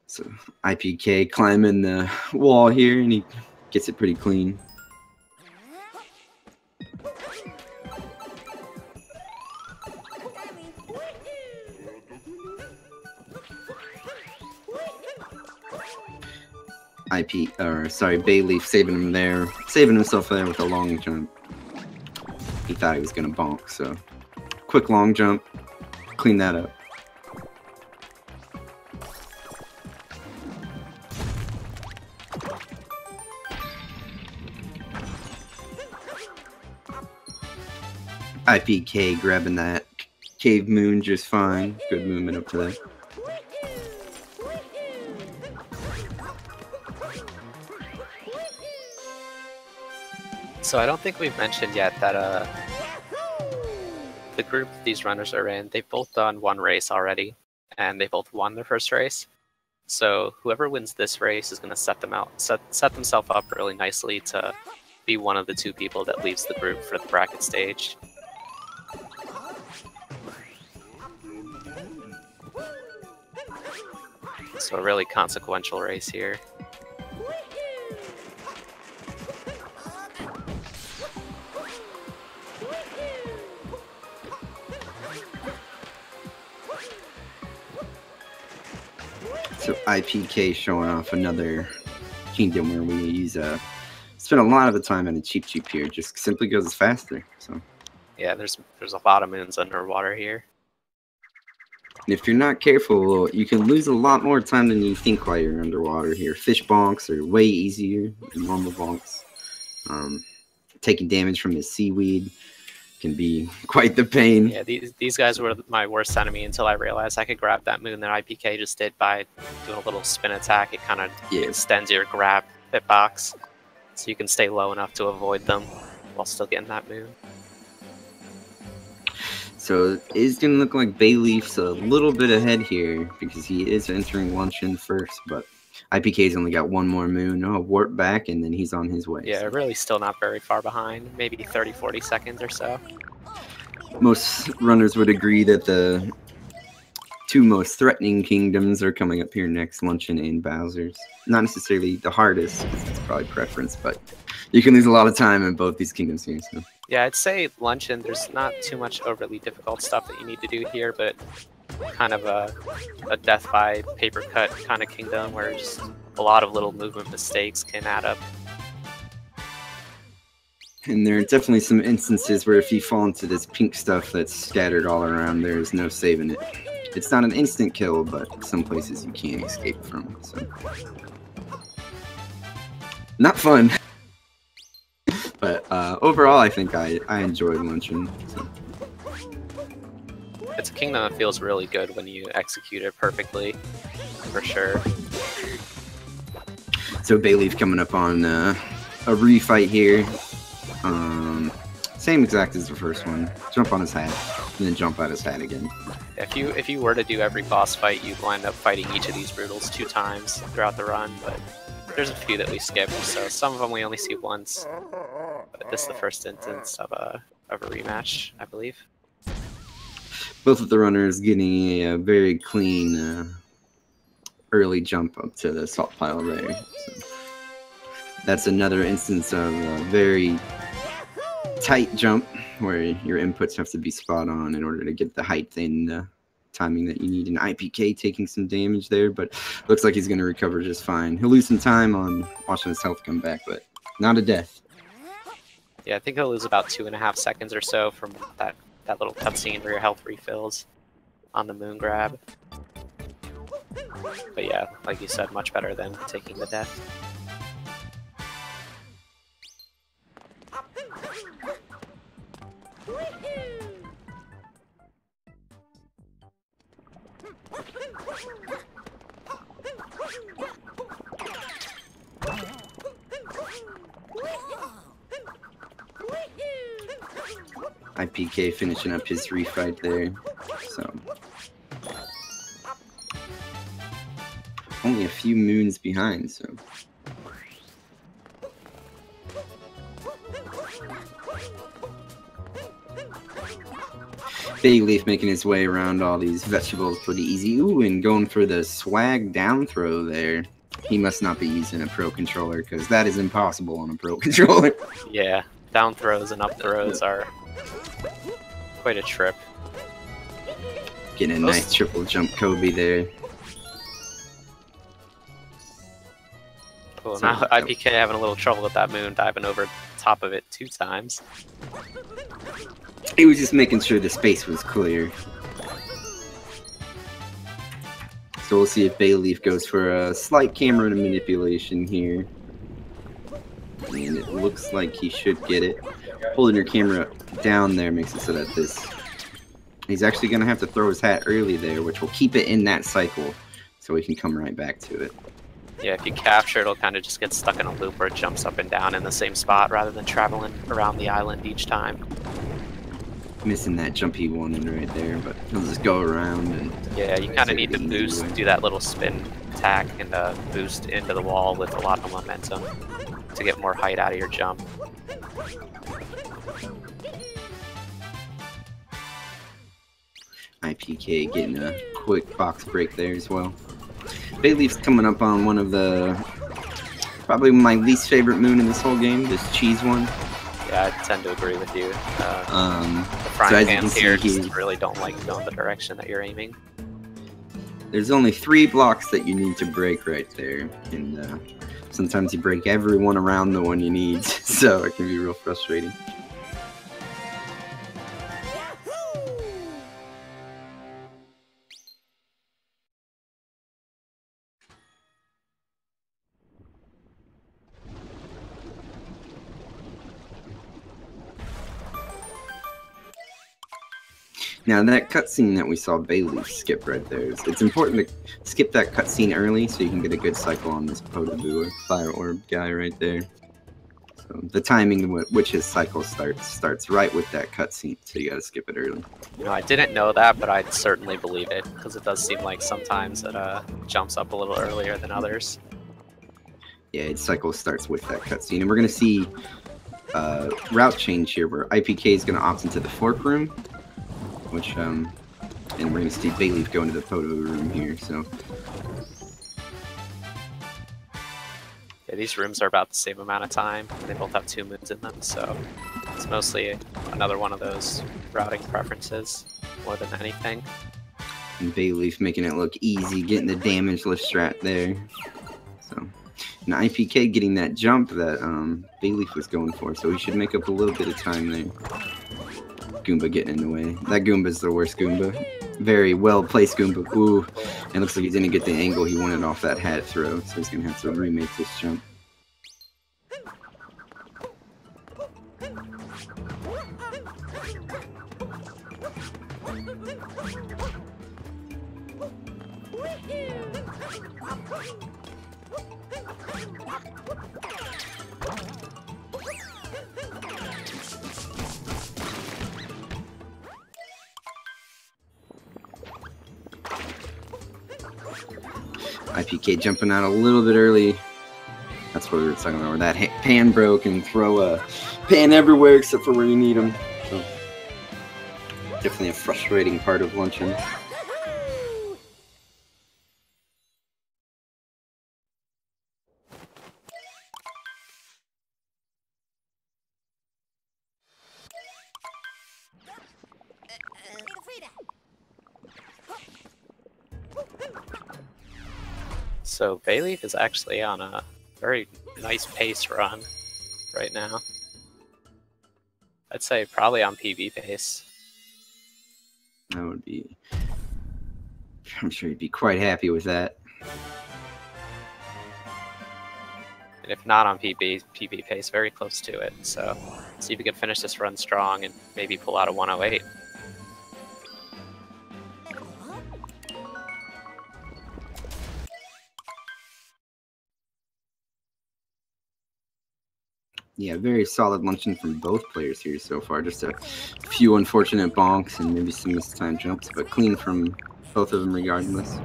So iiPK climbing the wall here, and he gets it pretty clean. Bayleef saving himself there with a long jump. He thought he was gonna bonk, so quick long jump, clean that up. iiPK grabbing that cave moon just fine. Good movement up to that. So I don't think we've mentioned yet that the group these runners are in, they've both done one race already, and they both won their first race. So whoever wins this race is going to set themselves up really nicely to be one of the two people that leaves the group for the bracket stage. So a really consequential race here. So iiPK showing off another kingdom where we spend a lot of the time in the cheap here, just simply because it's faster. So yeah, there's a lot of moons underwater here. And if you're not careful, you can lose a lot more time than you think while you're underwater here. Fish bonks are way easier than normal bonks. Taking damage from the seaweed can be quite the pain. Yeah, these guys were my worst enemy until I realized I could grab that moon that iiPK just did by doing a little spin attack. It kind of extends your grab hitbox, so you can stay low enough to avoid them while still getting that moon. So it's going to look like Bayleef's a little bit ahead here because he is entering luncheon first, but iiPK's only got one more moon. Oh, warp back, and then he's on his way. Yeah, really still not very far behind, maybe 30-40 seconds or so. Most runners would agree that the two most threatening kingdoms are coming up here next, Luncheon and Bowser's. Not necessarily the hardest, it's probably preference, but you can lose a lot of time in both these kingdoms here. So. Yeah, I'd say Luncheon, there's not too much overly difficult stuff that you need to do here, but kind of a death by paper cut kind of kingdom where just a lot of little movement mistakes can add up. And there are definitely some instances where if you fall into this pink stuff that's scattered all around, there's no saving it. It's not an instant kill, but some places you can't escape from. So, not fun. But overall, I think I enjoyed Luncheon. So. It's a kingdom that feels really good when you execute it perfectly, for sure. So Bayleef coming up on a refight here. Same exact as the first one. Jump on his hat, and then jump out his hat again. If you were to do every boss fight, you'd wind up fighting each of these Broodals 2 times throughout the run, but there's a few that we skipped, so some of them we only see once. But this is the first instance of a rematch, I believe. Both of the runners getting a very clean early jump up to the salt pile there. So that's another instance of a very tight jump where your inputs have to be spot on in order to get the height and timing that you need. An iiPK taking some damage there, but looks like he's going to recover just fine. He'll lose some time on watching his health come back, but not a death. Yeah, I think he'll lose about 2.5 seconds or so from that little cutscene where your health refills on the moon grab. But yeah, like you said, much better than taking the death. iiPK finishing up his refight there, so only a few moons behind, so Bayleef making his way around all these vegetables pretty easy. Ooh, and going for the swag down throw there. He must not be using a pro controller, because that is impossible on a pro controller. Yeah, down throws and up throws are quite a trip. Getting a nice triple jump Kobe there. Cool, now iiPK having a little trouble with that moon, diving over top of it 2 times. He was just making sure the space was clear. So we'll see if Bayleef goes for a slight camera manipulation here. And it looks like he should get it. Holding your camera down there makes it so that this... He's actually going to have to throw his hat early there, which will keep it in that cycle, so we can come right back to it. Yeah, if you capture, it'll kind of just get stuck in a loop where it jumps up and down in the same spot rather than traveling around the island each time. Missing that jump he wanted right there, but he'll just go around and... Yeah, you kind of need to boost, do that little spin attack and boost into the wall with a lot of momentum to get more height out of your jump. iiPK getting a quick box break there as well. Bayleef's coming up on one of the... probably my least favorite moon in this whole game, this cheese one. Yeah, I tend to agree with you. The So frying as you pans can here see, just really don't like going the direction that you're aiming. there's only 3 blocks that you need to break right there, and sometimes you break every one around the one you need, so it can be real frustrating. Now that cutscene that we saw Bayleef skip right there, it's important to skip that cutscene early so you can get a good cycle on this Potoboo or Fire Orb guy right there. So the timing which his cycle starts right with that cutscene, so you gotta skip it early. You know, I didn't know that, but I'd certainly believe it, because it does seem like sometimes it jumps up a little earlier than others. Yeah, its cycle starts with that cutscene, and we're gonna see route change here where iiPK is gonna opt into the fork room, which and we're gonna see Bayleef go into the Potoboo room here. So yeah, these rooms are about the same amount of time. They both have 2 moons in them, so it's mostly another one of those routing preferences more than anything. And Bayleef making it look easy, getting the damage lift strat there. So, and iiPK getting that jump that Bayleef was going for, so he should make up a little bit of time there. Goomba getting in the way. That Goomba's the worst Goomba. Very well placed Goomba. Ooh, and looks like he didn't get the angle he wanted off that hat throw, so he's gonna have to remake this jump. iiPK jumping out a little bit early that's what we were talking about, where that pan broke and throw a pan everywhere except for where you need them. So, definitely a frustrating part of luncheon. So Bayleef is actually on a very nice pace run right now. I'd say probably on PB pace. That would be... I'm sure you'd be quite happy with that. And if not on PB pace, very close to it. So see if we can finish this run strong and maybe pull out a 108. Yeah, very solid luncheon from both players here so far. Just a few unfortunate bonks and maybe some mistimed jumps, but clean from both of them regardless.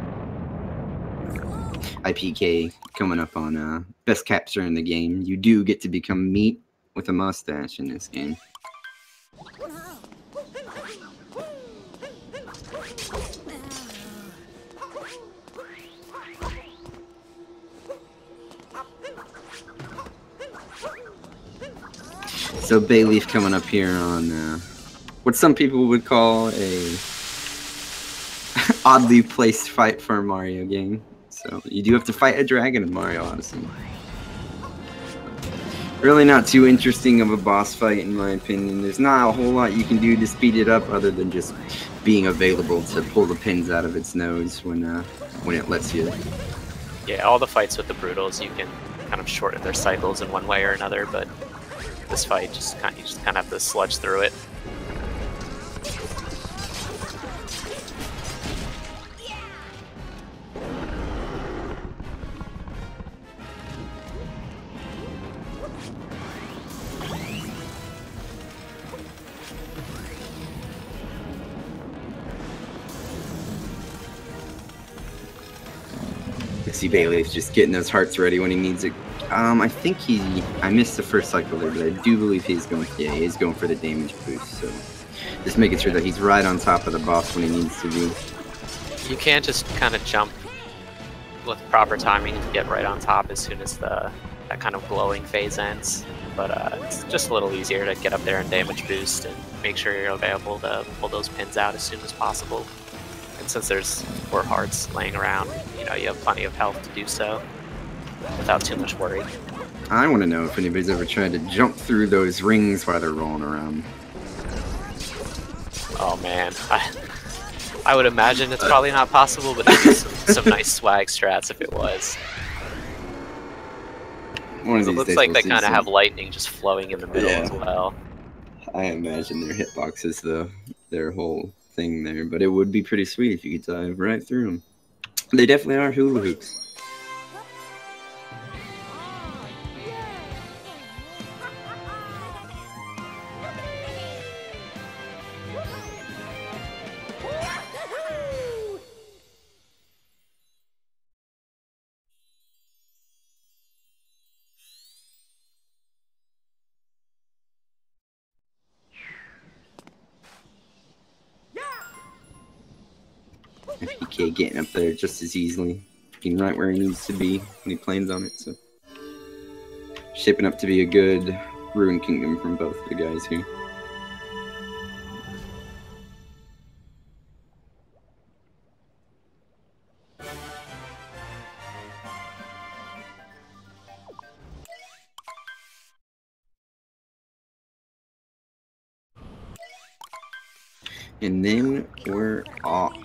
iiPK coming up on best capture in the game. You do get to become meat with a mustache in this game. So Bayleef coming up here on what some people would call a oddly placed fight for a Mario game. So you do have to fight a dragon in Mario Odyssey. Really not too interesting of a boss fight in my opinion. There's not a whole lot you can do to speed it up other than just being available to pull the pins out of its nose when it lets you. Yeah, all the fights with the Brutals, you can kind of shorten their cycles in one way or another, but this fight, you just kind of have to sludge through it. See Bayleef just getting those hearts ready when he needs it. I think I missed the first cycle there, but I do believe he's going for the damage boost, so just making sure that he's right on top of the boss when he needs to be. You can't just kind of jump with proper timing to get right on top as soon as that kind of glowing phase ends, but it's just a little easier to get up there and damage boost and make sure you're available to pull those pins out as soon as possible. And since there's 4 hearts laying around, you have plenty of health to do so without too much worry. I want to know if anybody's ever tried to jump through those rings while they're rolling around. Oh man, I would imagine it's probably not possible, but there'd be some nice swag strats if it was. It looks like they kind of have lightning just flowing in the middle as well. I imagine their hitboxes, their whole thing there, but it would be pretty sweet if you could dive right through them. They definitely are hula hoops. iiPK getting up there just as easily, getting right where he needs to be when he plans on it. So shaping up to be a good Ruin Kingdom from both the guys here. And then we're off.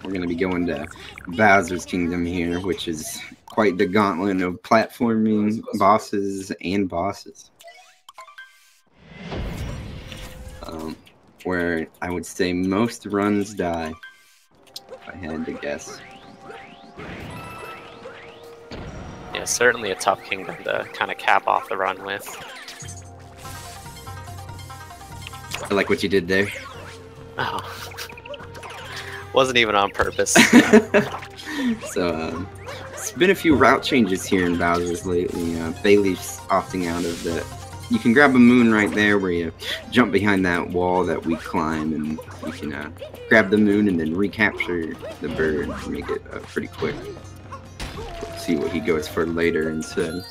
We're going to be going to Bowser's Kingdom here, which is quite the gauntlet of platforming bosses and bosses. Where I would say most runs die, if I had to guess. Yeah, certainly a tough kingdom to kind of cap off the run with. I like what you did there. Oh. Wasn't even on purpose. So, been a few route changes here in Bowser's lately. Bayleef's opting out of the... You can grab a moon right there where you jump behind that wall that we climb, and you can grab the moon and then recapture the bird and make it pretty quick. Let's see what he goes for later instead.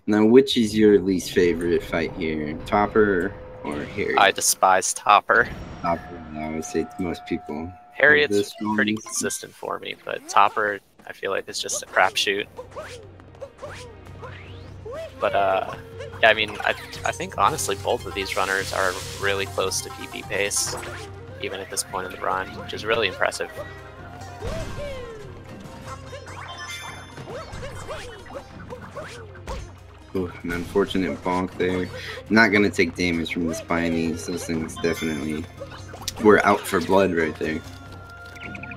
Now, which is your least favorite fight here? Topper or Harriet? I despise Topper. Topper, I would say to most people. Harriet's pretty consistent for me, but Topper, I feel like, is just a crapshoot. But, yeah, I mean, I think, honestly, both of these runners are really close to PP pace, even at this point in the run, which is really impressive. Ooh, an unfortunate bonk there. Not going to take damage from the spinies. Those things definitely were out for blood right there.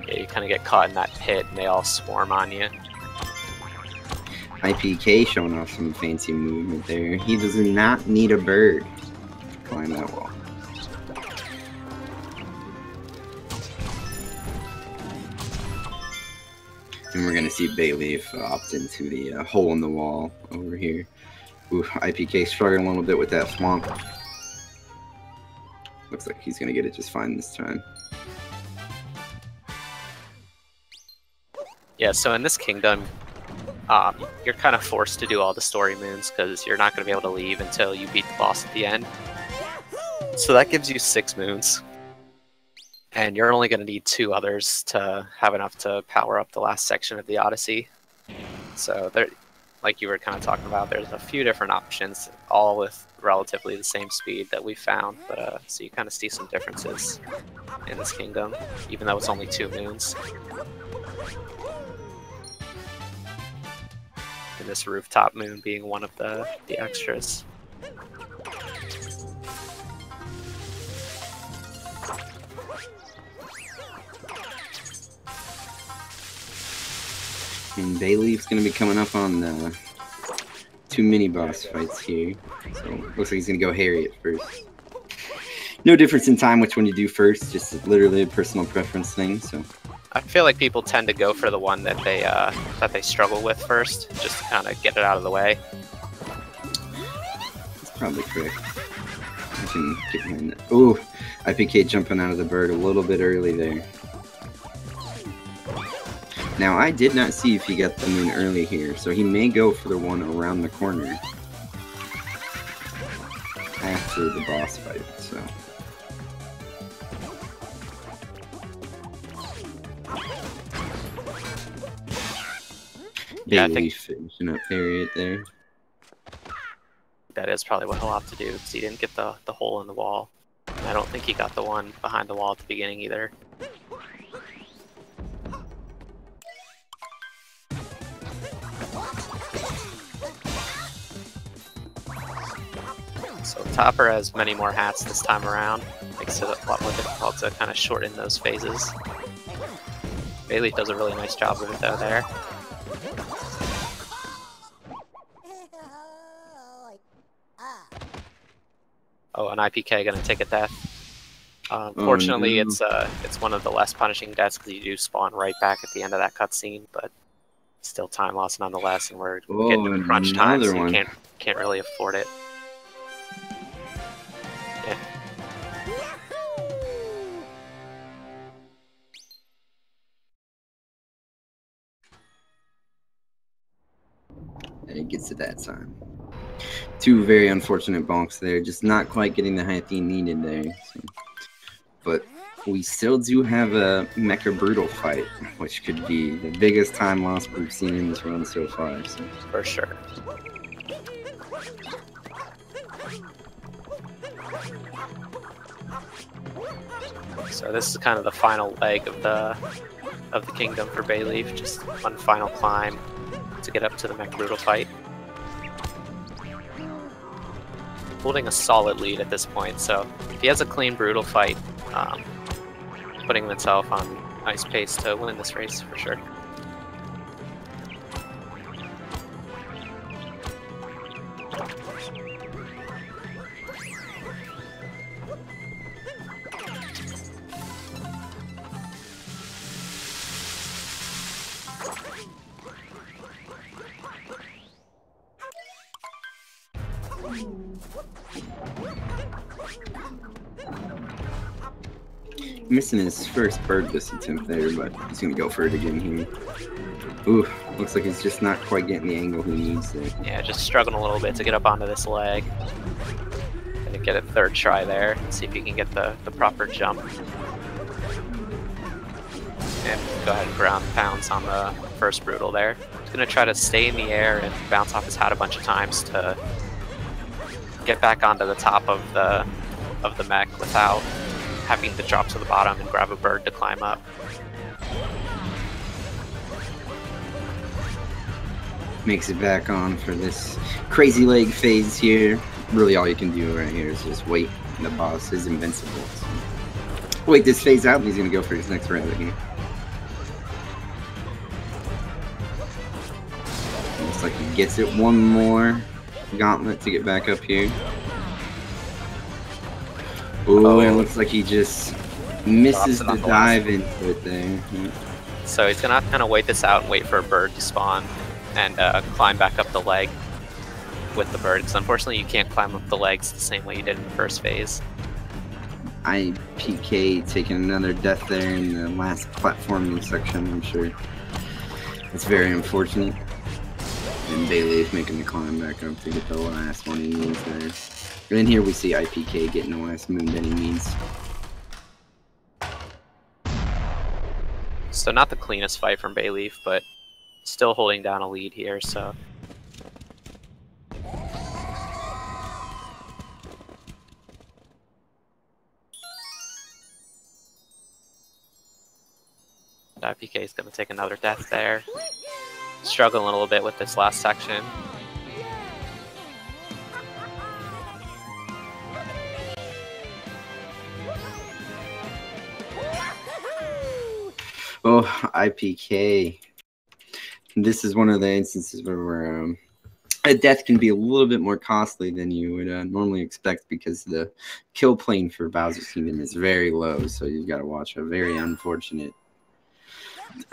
Yeah, you kind of get caught in that pit and they all swarm on you. iiPK showing off some fancy movement there. He does not need a bird to climb that wall. And we're going to see Bayleef opt into the hole in the wall over here. Ooh, iiPK struggling a little bit with that swamp. Looks like he's going to get it just fine this time. Yeah, so in this kingdom, you're kind of forced to do all the story moons because you're not going to be able to leave until you beat the boss at the end. So that gives you 6 moons. And you're only going to need 2 others to have enough to power up the last section of the Odyssey. So there, like you were kind of talking about, there's a few different options, all with relatively the same speed that we found. But so you kind of see some differences in this kingdom, even though it's only 2 moons. And this rooftop moon being one of the extras. And Bayleef's going to be coming up on 2 mini-boss fights here. So looks like he's going to go Harriet first. No difference in time which one you do first, just literally a personal preference thing. So I feel like people tend to go for the one that they struggle with first, just to kind of get it out of the way. That's probably correct. I can get behind that. Ooh, iiPK jumping out of the bird a little bit early there. Now, I did not see if he got the moon early here, so he may go for the one around the corner after the boss fight, so. Yeah, I Bayleef think finishing up Harriet there. that is probably what he'll have to do, because he didn't get the hole in the wall. I don't think he got the one behind the wall at the beginning either. So Topper has many more hats this time around, makes it a lot more difficult to kind of shorten those phases. Bayleef does a really nice job of it though there. Oh, an iiPK gonna take a death. Fortunately, Oh, no. it's one of the less punishing deaths because you do spawn right back at the end of that cutscene, but still time loss nonetheless, and we're getting to crunch time, so you can't really afford it. Yeah. And it gets to that time. 2 very unfortunate bonks there, just not quite getting the height he needed there. So. But we still do have a Mecha Brutal fight, which could be the biggest time loss we've seen in this run so far. So. For sure. So this is kind of the final leg of the kingdom for Bayleef, just one final climb to get up to the Mech Brutal fight. Holding a solid lead at this point, so if he has a clean Brutal fight, putting himself on nice pace to win this race for sure. Missing his first bird this attempt there, but he's gonna go for it again here. Ooh, looks like he's just not quite getting the angle he needs there. Yeah, just struggling a little bit to get up onto this leg. Gonna get a third try there, see if he can get the proper jump. And go ahead and ground pounds on the first brutal there. He's gonna try to stay in the air and bounce off his hat a bunch of times to get back onto the top of the mech without having to drop to the bottom and grab a bird to climb up. Makes it back on for this crazy leg phase here. Really all you can do right here is just wait. The boss is invincible. So wait this phase out and he's gonna go for his next rabbit here. Looks like he gets it. One more gauntlet to get back up here. Ooh, and it looks like he just misses the dive into it there. Yeah. So he's gonna have to kind of wait this out and wait for a bird to spawn and climb back up the leg with the bird, because unfortunately you can't climb up the legs the same way you did in the first phase. iiPK taking another death there in the last platforming section, I'm sure. It's very unfortunate. And Bayleef making the climb back up to get the last one he needs there. And here we see iiPK getting the last moon that he needs. So not the cleanest fight from Bayleef, but still holding down a lead here, so. iiPK is going to take another death there. Struggling a little bit with this last section. Oh, iiPK. This is one of the instances where a death can be a little bit more costly than you would normally expect, because the kill plane for Bowser's Kingdom is very low, so you've got to watch a very unfortunate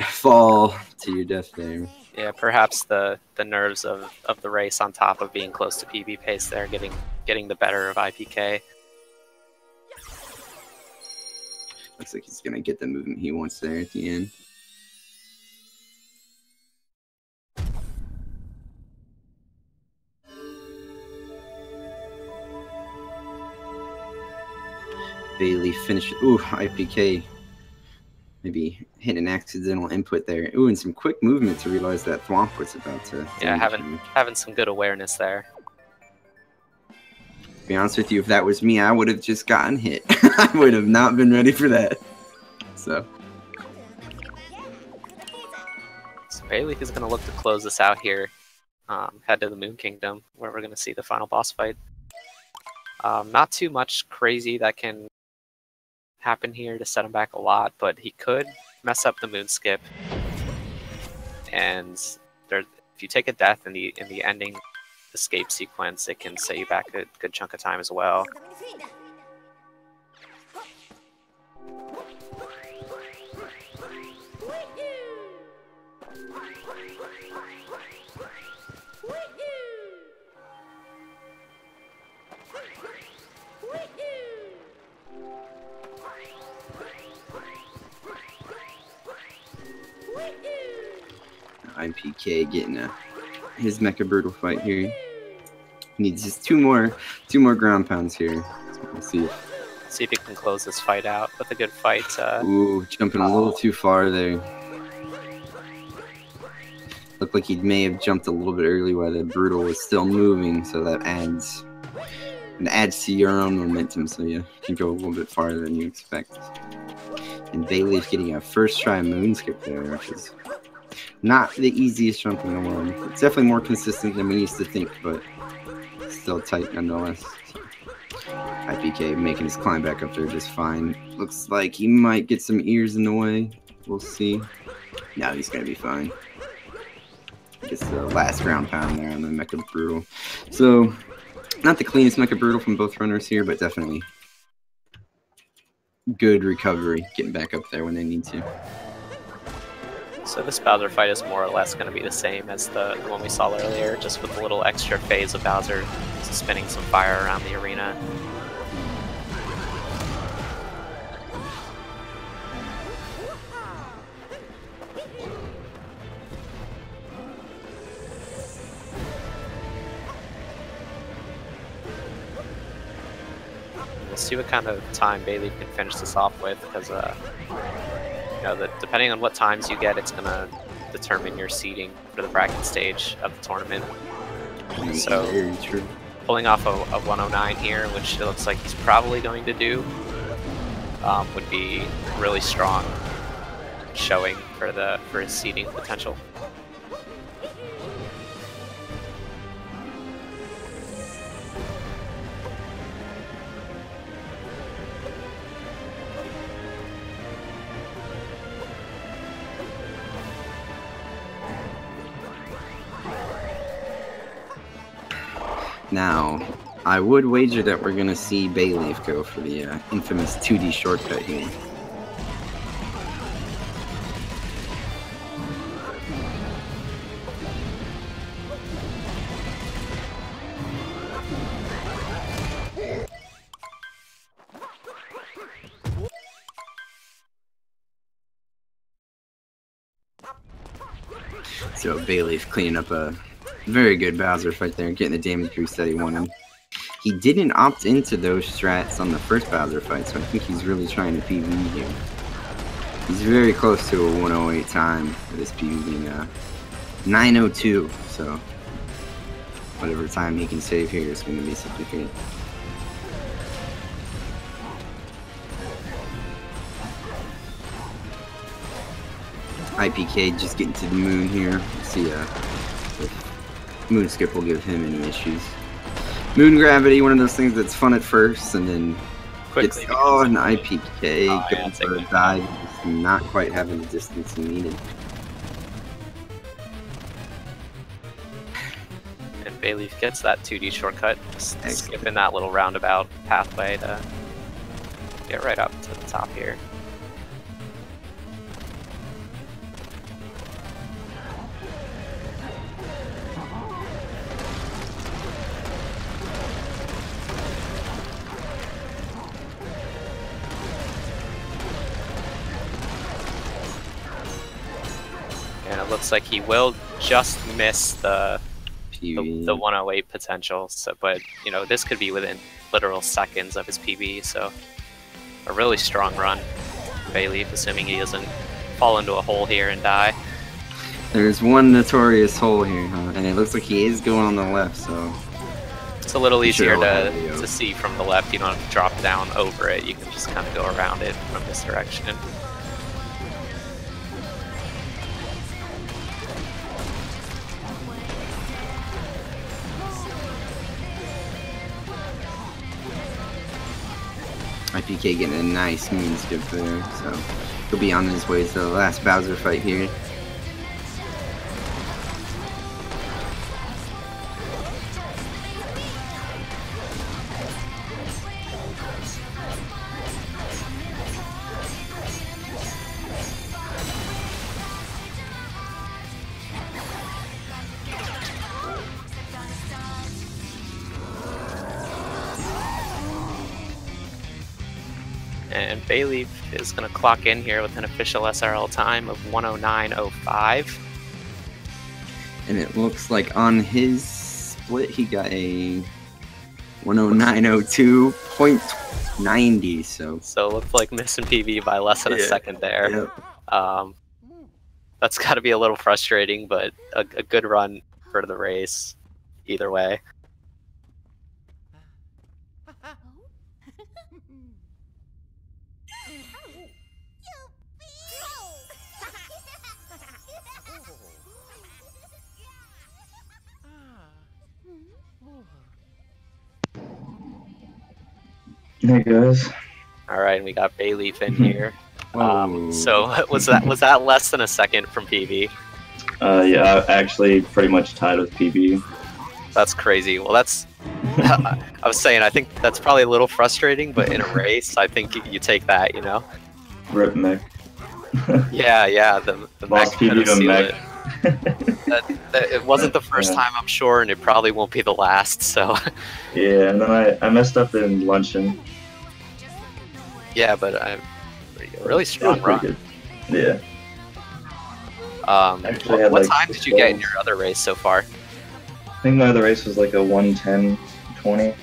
fall to your death there. Yeah, perhaps the nerves of the race on top of being close to PB pace there, getting the better of iiPK. Looks like he's gonna get the movement he wants there at the end. Bayleef finished. Ooh, iiPK maybe hit an accidental input there. Ooh, and some quick movement to realize that Thwomp was about to. Yeah, having some good awareness there. To be honest with you, if that was me, I would have just gotten hit. I would have not been ready for that. So Bayleef is going to look to close this out here. Head to the Moon Kingdom, where we're going to see the final boss fight. Not too much crazy that can happen here to set him back a lot, but he could mess up the moon skip. And if you take a death in the ending escape sequence, it can set you back a good chunk of time as well. iiPK getting his Mecha Brutal fight here. Needs just two more ground pounds here. So we'll see if he can close this fight out with a good fight. Ooh, jumping a little too far there. Looked like he may have jumped a little bit early while the Brutal was still moving, so that adds to your own momentum, so you can go a little bit farther than you expect. And Bayleef getting a first try moon skip there, which is not the easiest jump in the world. It's definitely more consistent than we used to think, but still tight nonetheless. So, iiPK making his climb back up there just fine. Looks like he might get some ears in the way. We'll see. No, he's gonna be fine. Gets the last ground pound there on the Mecha Brutal. So, not the cleanest Mecha Brutal from both runners here, but definitely good recovery, getting back up there when they need to. So this Bowser fight is more or less going to be the same as the one we saw earlier, just with a little extra phase of Bowser spinning some fire around the arena. we'll see what kind of time Bayleef can finish this off with, because you know, depending on what times you get, it's gonna determine your seeding for the bracket stage of the tournament. So very true. Pulling off a 109 here, which it looks like he's probably going to do, would be really strong showing for his seeding potential. Now, I would wager that we're going to see Bayleef go for the infamous 2D shortcut here. So Bayleef cleaning up a very good Bowser fight there, getting the damage boost that he wanted. He didn't opt into those strats on the first Bowser fight, so I think he's really trying to PvE here. He's very close to a 108 time for this PvE being 902, so whatever time he can save here is going to be significant. iiPK just getting to the moon here. Let's see if Moon Skip will give him any issues. Moon Gravity, one of those things that's fun at first, and then Quickly gets, oh, an iiPK going for a dive, just not quite having the distance he needed. And Bayleef gets that 2D shortcut, skipping that little roundabout pathway to get right up to the top here. And it looks like he will just miss the 108 potential. So, but you know, this could be within literal seconds of his PB. So, a really strong run, Bayleef, assuming he doesn't fall into a hole here and die. There's one notorious hole here, huh? And it looks like he is going on the left. So it's a little easier to see from the left. You don't have to drop down over it. You can just kind of go around it from this direction. iiPK getting a nice moon skip there, so he'll be on his way to the last Bowser fight here. And Bayleef is going to clock in here with an official SRL time of 109.05. And it looks like on his split he got a 109.02.90. So it looked like missing PB by less than a second there. Yep. That's got to be a little frustrating, but a good run for the race either way. Hey guys. All right, and we got Bayleef in here. So was that less than a second from PB? Yeah, actually pretty much tied with PB. That's crazy. Well, that's I was saying I think that's probably a little frustrating, but in a race, I think you take that, you know. Rip mech. Yeah, the mech PB to mech. It wasn't the first time, I'm sure, and it probably won't be the last. So. Yeah, and then I messed up in luncheon. Yeah, but I'm really strong run. Good. Yeah. What time did you get in your other race so far? I think my other race was like a 110.20.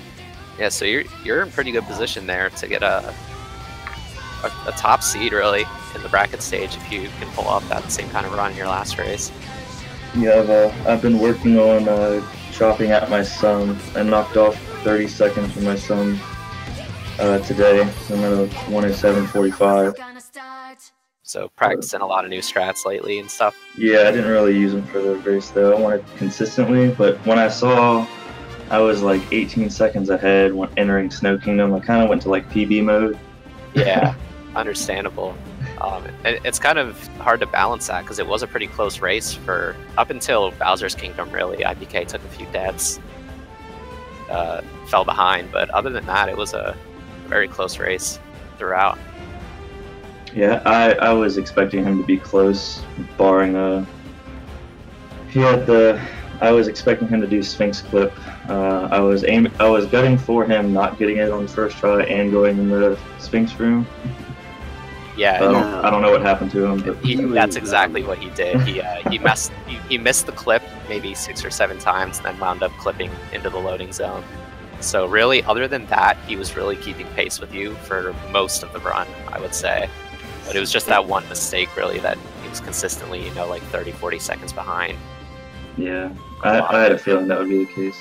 Yeah, so you're in pretty good position there to get a top seed really in the bracket stage if you can pull off that same kind of run in your last race. Yeah, I've been working on chopping at my sum. I knocked off 30 seconds from my sum today. I'm at a 1:07:45. So practicing a lot of new strats lately and stuff. Yeah, I didn't really use them for the race though. I wanted consistently, but when I saw I was like 18 seconds ahead when entering Snow Kingdom, I kind of went to like PB mode. Yeah, understandable. It's kind of hard to balance that because it was a pretty close race for up until Bowser's Kingdom. Really, iiPK took a few deaths, fell behind, but other than that, it was a very close race throughout. Yeah, I was expecting him to be close, barring I was expecting him to do Sphinx Clip. I was gunning for him not getting it on the first try and going in the Sphinx room. Yeah, I don't know what happened to him, but that's exactly what he did. He missed the clip maybe 6 or 7 times, and then wound up clipping into the loading zone. So really, other than that, he was really keeping pace with you for most of the run, I would say. But it was just that one mistake, really, that he was consistently, like 30, 40 seconds behind. Yeah, I had a feeling that would be the case.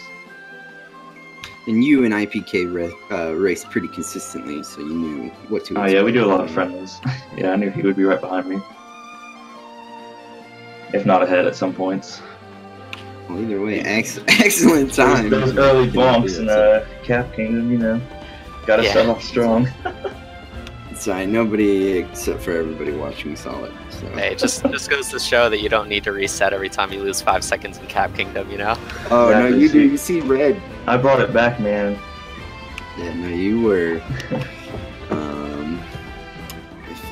And you and iiPK raced pretty consistently, so you knew what to expect. Oh yeah, we do a lot of friendlies. Yeah, I knew he would be right behind me. If not ahead at some points. Well, either way, excellent time. Those early bonks in Cap Kingdom, gotta start off strong. Sorry, nobody except for everybody watching saw it. So. Hey, it just goes to show that you don't need to reset every time you lose 5 seconds in Cap Kingdom, Oh, no, you do. You see red. I brought it back, man. Yeah, no, you were.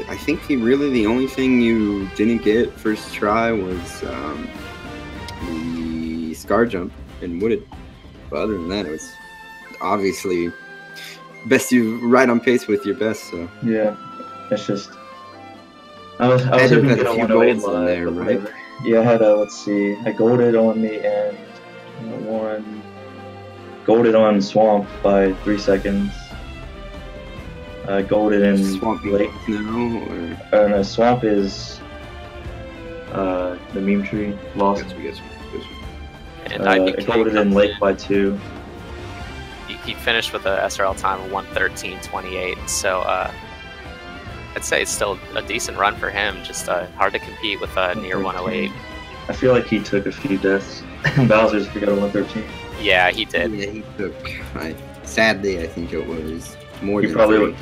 I think the only thing you didn't get first try was the Scar Jump in Wooded. But other than that, it was obviously best you right on pace with your best. So yeah, it's just I was hoping to get a 108 live there, right? Yeah, I had let's see, I golded on the end, golded on Swamp by 3 seconds. I golded in Swamp Lake. No, or no, Swamp is the meme tree lost. Yes. And I golded in Lake by 2. He finished with a SRL time of 1:13:28, so I'd say it's still a decent run for him. Just hard to compete with near 108. I feel like he took a few deaths. Bowser's got a 113. Yeah, he did. Yeah, he took. Sadly, I think it was more. He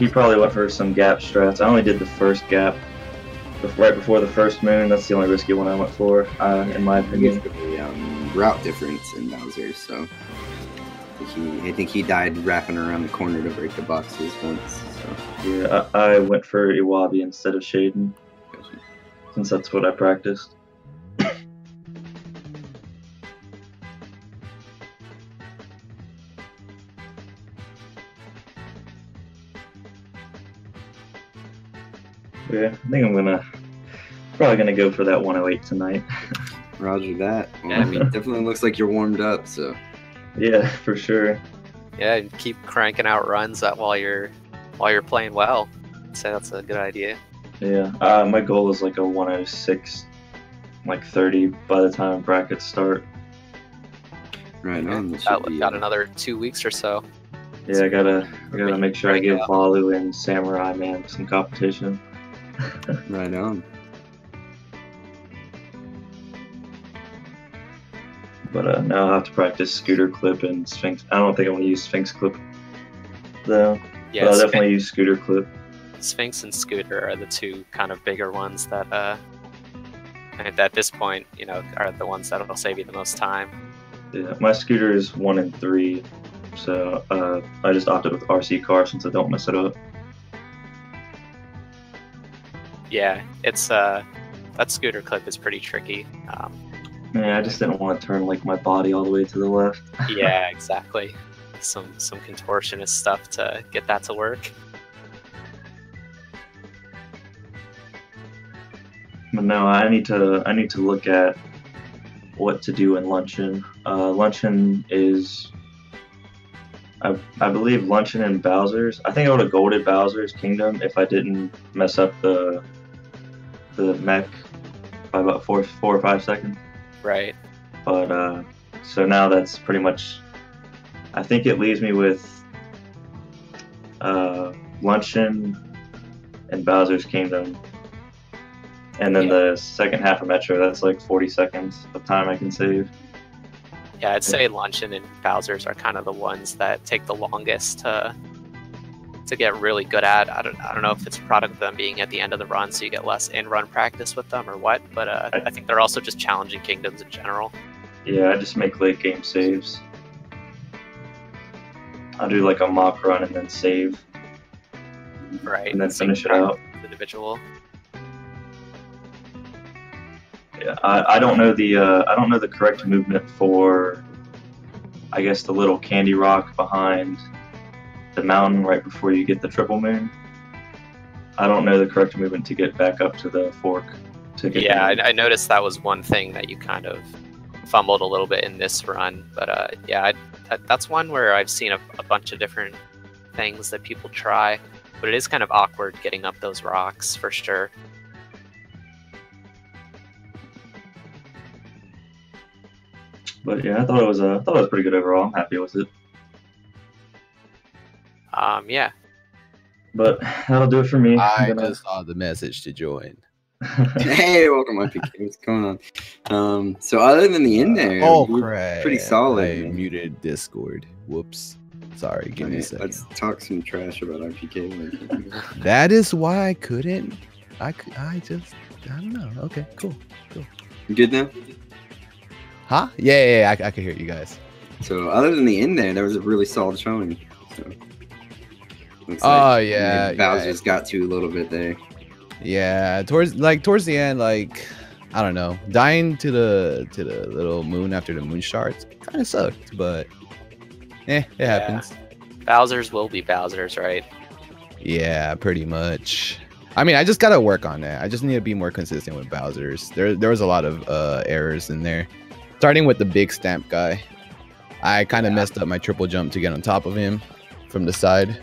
probably went for some gap strats. I only did the first gap right before the first moon. That's the only risky one I went for, in my opinion. Route difference in Bowser, so. I think he died wrapping around the corner to break the boxes once. So. Yeah, I went for Iwabi instead of Shaden, since that's what I practiced. Yeah, I think I'm probably gonna go for that 108 tonight. Roger that. Well, I mean, definitely looks like you're warmed up, so. Yeah, for sure. Yeah, and keep cranking out runs while you're playing well. I'd say that's a good idea. Yeah, my goal is like a 106, like 30 by the time brackets start. Right on. Got another 2 weeks or so. Yeah, I gotta make sure I give Valu and Samurai Man some competition. Right on. But now I'll have to practice Scooter Clip and Sphinx. I don't think I want to use Sphinx Clip, though. Yeah, but I'll definitely use Scooter Clip. Sphinx and Scooter are the two kind of bigger ones that, at this point, are the ones that'll save you the most time. Yeah, my Scooter is 1 and 3, so I just opted with RC Car since I don't mess it up. Yeah, it's that Scooter Clip is pretty tricky. Yeah, I just didn't want to turn like my body all the way to the left. Yeah, exactly. Some contortionist stuff to get that to work. But no, I need to look at what to do in Luncheon. Luncheon is I believe Luncheon and Bowser's. I think I would have golded Bowser's Kingdom if I didn't mess up the mech by about four or 5 seconds. Right. But so now that's pretty much. I think it leaves me with Luncheon and Bowser's Kingdom, and then the second half of Metro. That's like 40 seconds of time I can save. Yeah, I'd say Luncheon and Bowser's are kind of the ones that take the longest to get really good at. I don't know if it's a product of them being at the end of the run, so you get less in-run practice with them or what, but I think they're also just challenging kingdoms in general. Yeah, I just make late game saves. I'll do like a mock run and then save. Right. And then finish it out. Individual. Yeah, I don't know the correct movement for, I guess, the little candy rock behind the mountain right before you get the triple moon. I don't know the correct movement to get back up to the fork. Yeah, I noticed that was one thing that you kind of fumbled a little bit in this run, but yeah, that's one where I've seen a bunch of different things that people try, but it is kind of awkward getting up those rocks for sure. But yeah, I thought it was pretty good overall. I'm happy with it. Yeah. But that'll do it for me. I just saw the message to join. Hey, welcome, iiPK. What's going on? So other than the in there, crap! pretty solid. I muted Discord. Whoops. Sorry. Give me a second. Let's talk some trash about iiPK. That is why I couldn't. I don't know. Okay, cool. You good now? Huh? Yeah. I can hear you guys. So other than the in there was a really solid showing. So, yeah. Bowser's got to a little bit there. Yeah, towards the end, like, I don't know, dying to the little moon after the moon shards kind of sucked, but it happens. Bowser's will be Bowser's, right? Yeah, pretty much. I mean, I just gotta work on that. I just need to be more consistent with Bowser's. There was a lot of errors in there, starting with the big stamp guy. I kind of messed up my triple jump to get on top of him from the side.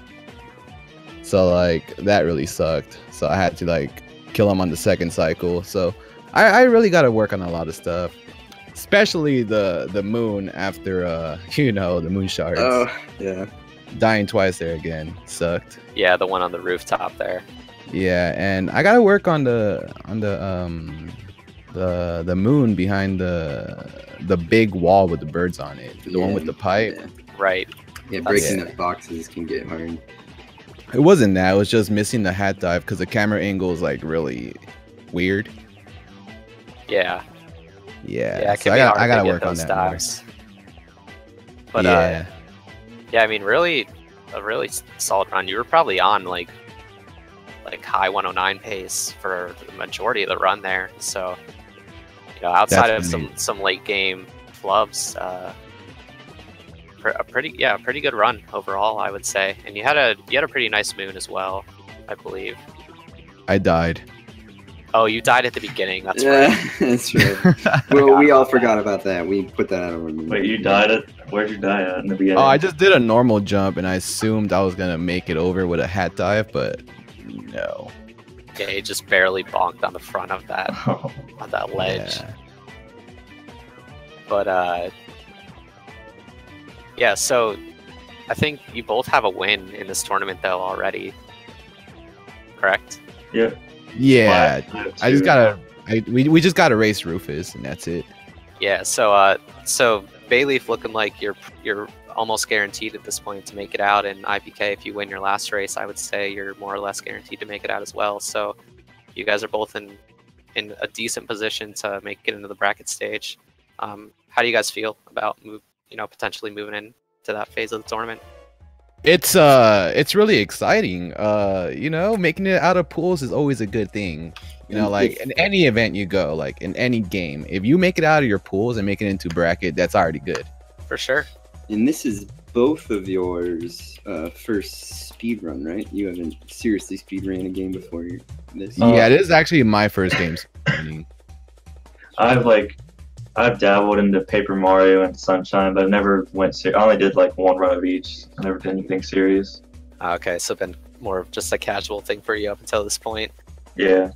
So like that really sucked. So I had to like kill him on the second cycle. So I really got to work on a lot of stuff, especially the moon after the moon shards. Oh yeah, dying twice there again sucked. Yeah, the one on the rooftop there. Yeah, and I got to work on the moon behind the big wall with the birds on it. The one with the pipe. Yeah. Right. Yeah, breaking the boxes can get hard. It wasn't that. It was just missing the hat dive because the camera angle is like really weird. Yeah. Yeah. It can So be hard I gotta to get work on those that more. dives. But yeah. Yeah, I mean, really, a really solid run. You were probably on like high 109 pace for the majority of the run there. So, outside of some late game flubs, a pretty good run overall, I would say. And you had a pretty nice moon as well, I believe. I died. Oh, you died at the beginning. That's right. That's right. Well, we all forgot about that. We put that out of our memory. Wait, you died at? Where'd you die at in the beginning? Oh, I just did a normal jump and I assumed I was gonna make it over with a hat dive, but no. Yeah, he just barely bonked on the front of that on that ledge. Yeah. But yeah, so I think you both have a win in this tournament though already. Correct? Yeah. Yeah. I just gotta we just gotta race Rufus and that's it. Yeah, so Bayleef looking like you're almost guaranteed at this point to make it out, and iiPK, if you win your last race, I would say you're more or less guaranteed to make it out as well. So you guys are both in a decent position to make it into the bracket stage. How do you guys feel about potentially moving into that phase of the tournament? It's really exciting. Making it out of pools is always a good thing. Like in any event you go, like in any game, if you make it out of your pools and make it into bracket, that's already good. For sure. And this is both of yours first speed run, right? You haven't seriously speed ran a game before this. Yeah, this is actually my first game speedrunning. I've I've dabbled into Paper Mario and Sunshine, but I never went I only did like one run of each. I never did anything serious. Okay, so been more of just a casual thing for you up until this point. Yeah.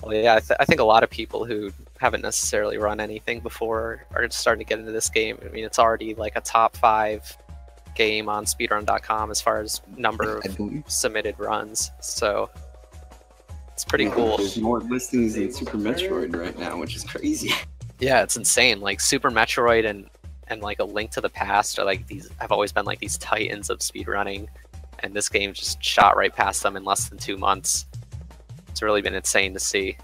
Well, yeah, I think a lot of people who haven't necessarily run anything before are starting to get into this game. I mean, it's already like a top 5 game on speedrun.com as far as number of submitted runs. So it's pretty cool. There's more listings than Super Metroid right now, which is crazy. Yeah, it's insane. Like Super Metroid and like A Link to the Past are like these have always been like these titans of speedrunning, and this game just shot right past them in less than 2 months. It's really been insane to see.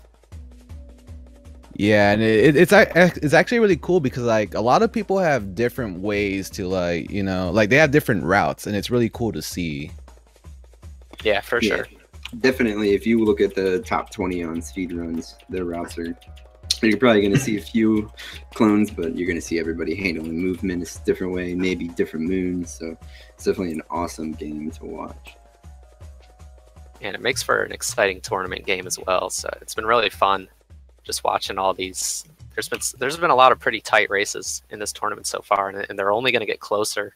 Yeah, and it's actually really cool because like a lot of people have different ways to like, you know, like they have different routes, and it's really cool to see. Yeah, for sure. Definitely, if you look at the top 20 on speedruns, their routes are... You're probably going to see a few clones, but you're going to see everybody handling movement a different way, maybe different moons. So it's definitely an awesome game to watch. And it makes for an exciting tournament game as well. So it's been really fun just watching all these. There's been a lot of pretty tight races in this tournament so far, and they're only going to get closer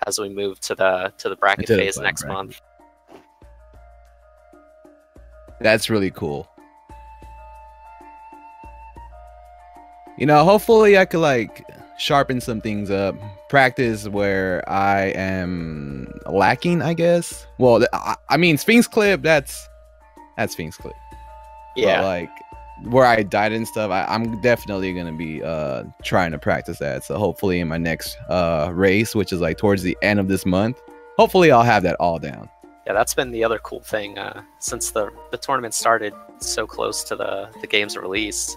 as we move to the bracket phase next month. That's really cool. You know, hopefully I could like sharpen some things up, practice where I am lacking, I guess. Well, I mean, Sphinx Clip, that's Sphinx Clip. Yeah. But, like where I died and stuff, I'm definitely gonna be trying to practice that. So hopefully in my next race, which is like towards the end of this month, hopefully I'll have that all down. Yeah, that's been the other cool thing since the tournament started so close to the game's release.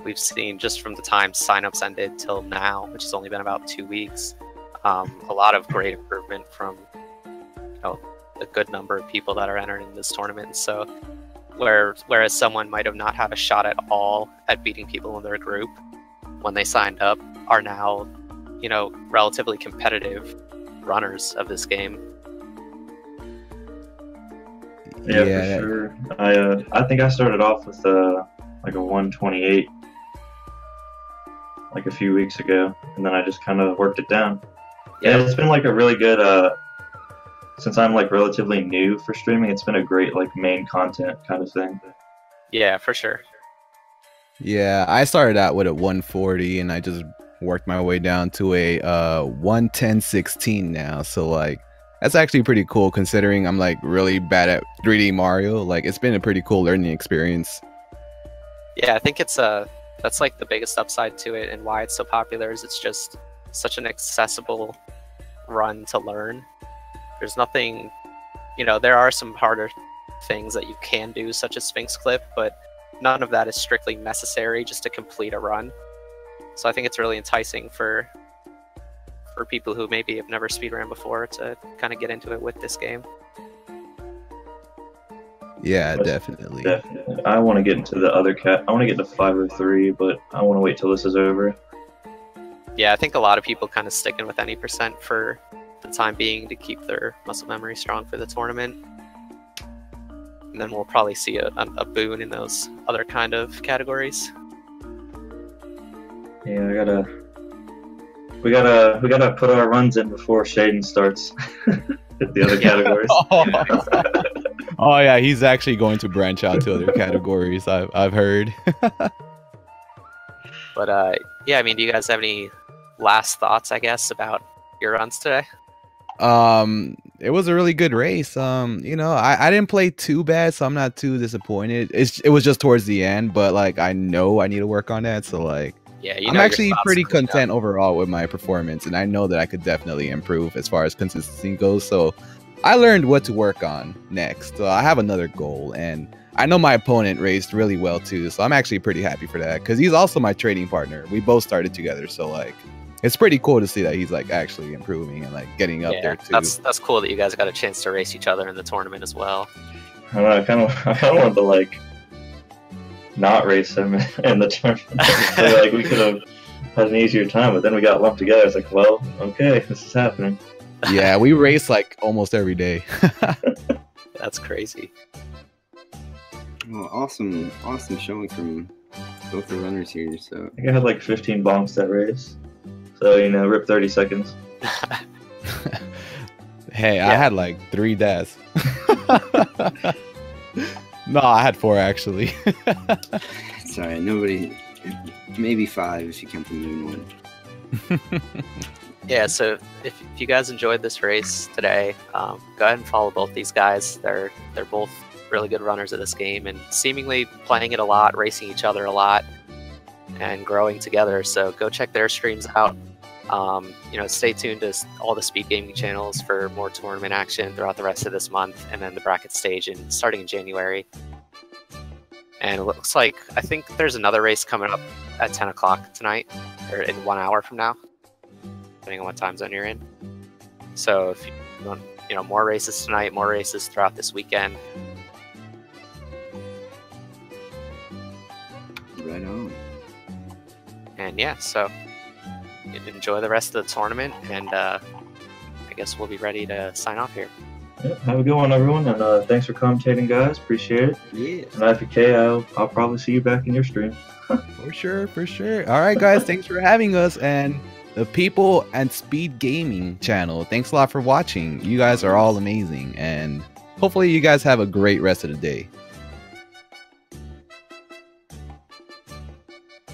We've seen just from the time signups ended till now, which has only been about 2 weeks, a lot of great improvement from a good number of people that are entering this tournament. So whereas someone might have not had a shot at all at beating people in their group when they signed up, are now relatively competitive runners of this game. Yeah, for sure. I think I started off with like a 128 like a few weeks ago, and then I just kind of worked it down. Yeah, it's been like a really good since I'm like relatively new for streaming, it's been a great like main content kind of thing. Yeah, for sure. Yeah, I started out with a 140 and I just worked my way down to a 110-16 now. So like that's actually pretty cool considering I'm like really bad at 3D Mario. Like it's been a pretty cool learning experience. Yeah, I think that's like the biggest upside to it, and why it's so popular is it's just such an accessible run to learn. There's nothing, there are some harder things that you can do, such as Sphinx Clip, but none of that is strictly necessary just to complete a run. So I think it's really enticing for people who maybe have never speedrun before to kind of get into it with this game. Yeah, definitely. I want to get into the other I want to get to 503, but I want to wait till this is over. Yeah, I think a lot of people kind of sticking with any percent for the time being to keep their muscle memory strong for the tournament. And then we'll probably see a boon in those other kind of categories. Yeah, we gotta put our runs in before Shaden starts the other categories. Oh yeah, he's actually going to branch out to other categories. I've heard. But yeah, I mean, do you guys have any last thoughts, I guess, about your runs today? It was a really good race. I didn't play too bad, so I'm not too disappointed. It was just towards the end, but like I know I need to work on that. So like, yeah, I'm actually pretty content overall with my performance, and I know that I could definitely improve as far as consistency goes. So I learned what to work on next. So I have another goal, and I know my opponent raced really well too. So I'm actually pretty happy for that because he's also my trading partner. We both started together, so like it's pretty cool to see that he's like actually improving and like getting up there too. That's cool that you guys got a chance to race each other in the tournament as well. I kind of wanted to like not race him in the tournament. So, like we could have had an easier time, but then we got lumped together. It's like, well, okay, this is happening. Yeah, we race like almost every day. That's crazy. Well, awesome showing from Both the runners here, so I think I had like 15 bonks that race. So, you know, rip 30 seconds. Hey, Yeah. I had like 3 deaths. No, I had 4 actually. sorry, nobody. Maybe 5 if you count the moon one. Yeah, so if you guys enjoyed this race today, go ahead and follow both these guys. They're both really good runners of this game and seemingly playing it a lot, racing each other a lot, and growing together. So go check their streams out. You know, stay tuned to all the speed gaming channels for more tournament action throughout the rest of this month, and then the bracket stage starting in January. And it looks like I think there's another race coming up at 10 o'clock tonight, or in 1 hour from now, depending on what time zone you're in. So if you want, you know, more races tonight, more races throughout this weekend. Right on. And yeah, so enjoy the rest of the tournament, and I guess we'll be ready to sign off here. Yep, have a good one, everyone, and thanks for commentating, guys. Appreciate it. Yes. And iiPK, I'll probably see you back in your stream. For sure, for sure. All right, guys, thanks for having us, and the People and Speed Gaming channel. Thanks a lot for watching. You guys are all amazing, and hopefully you guys have a great rest of the day.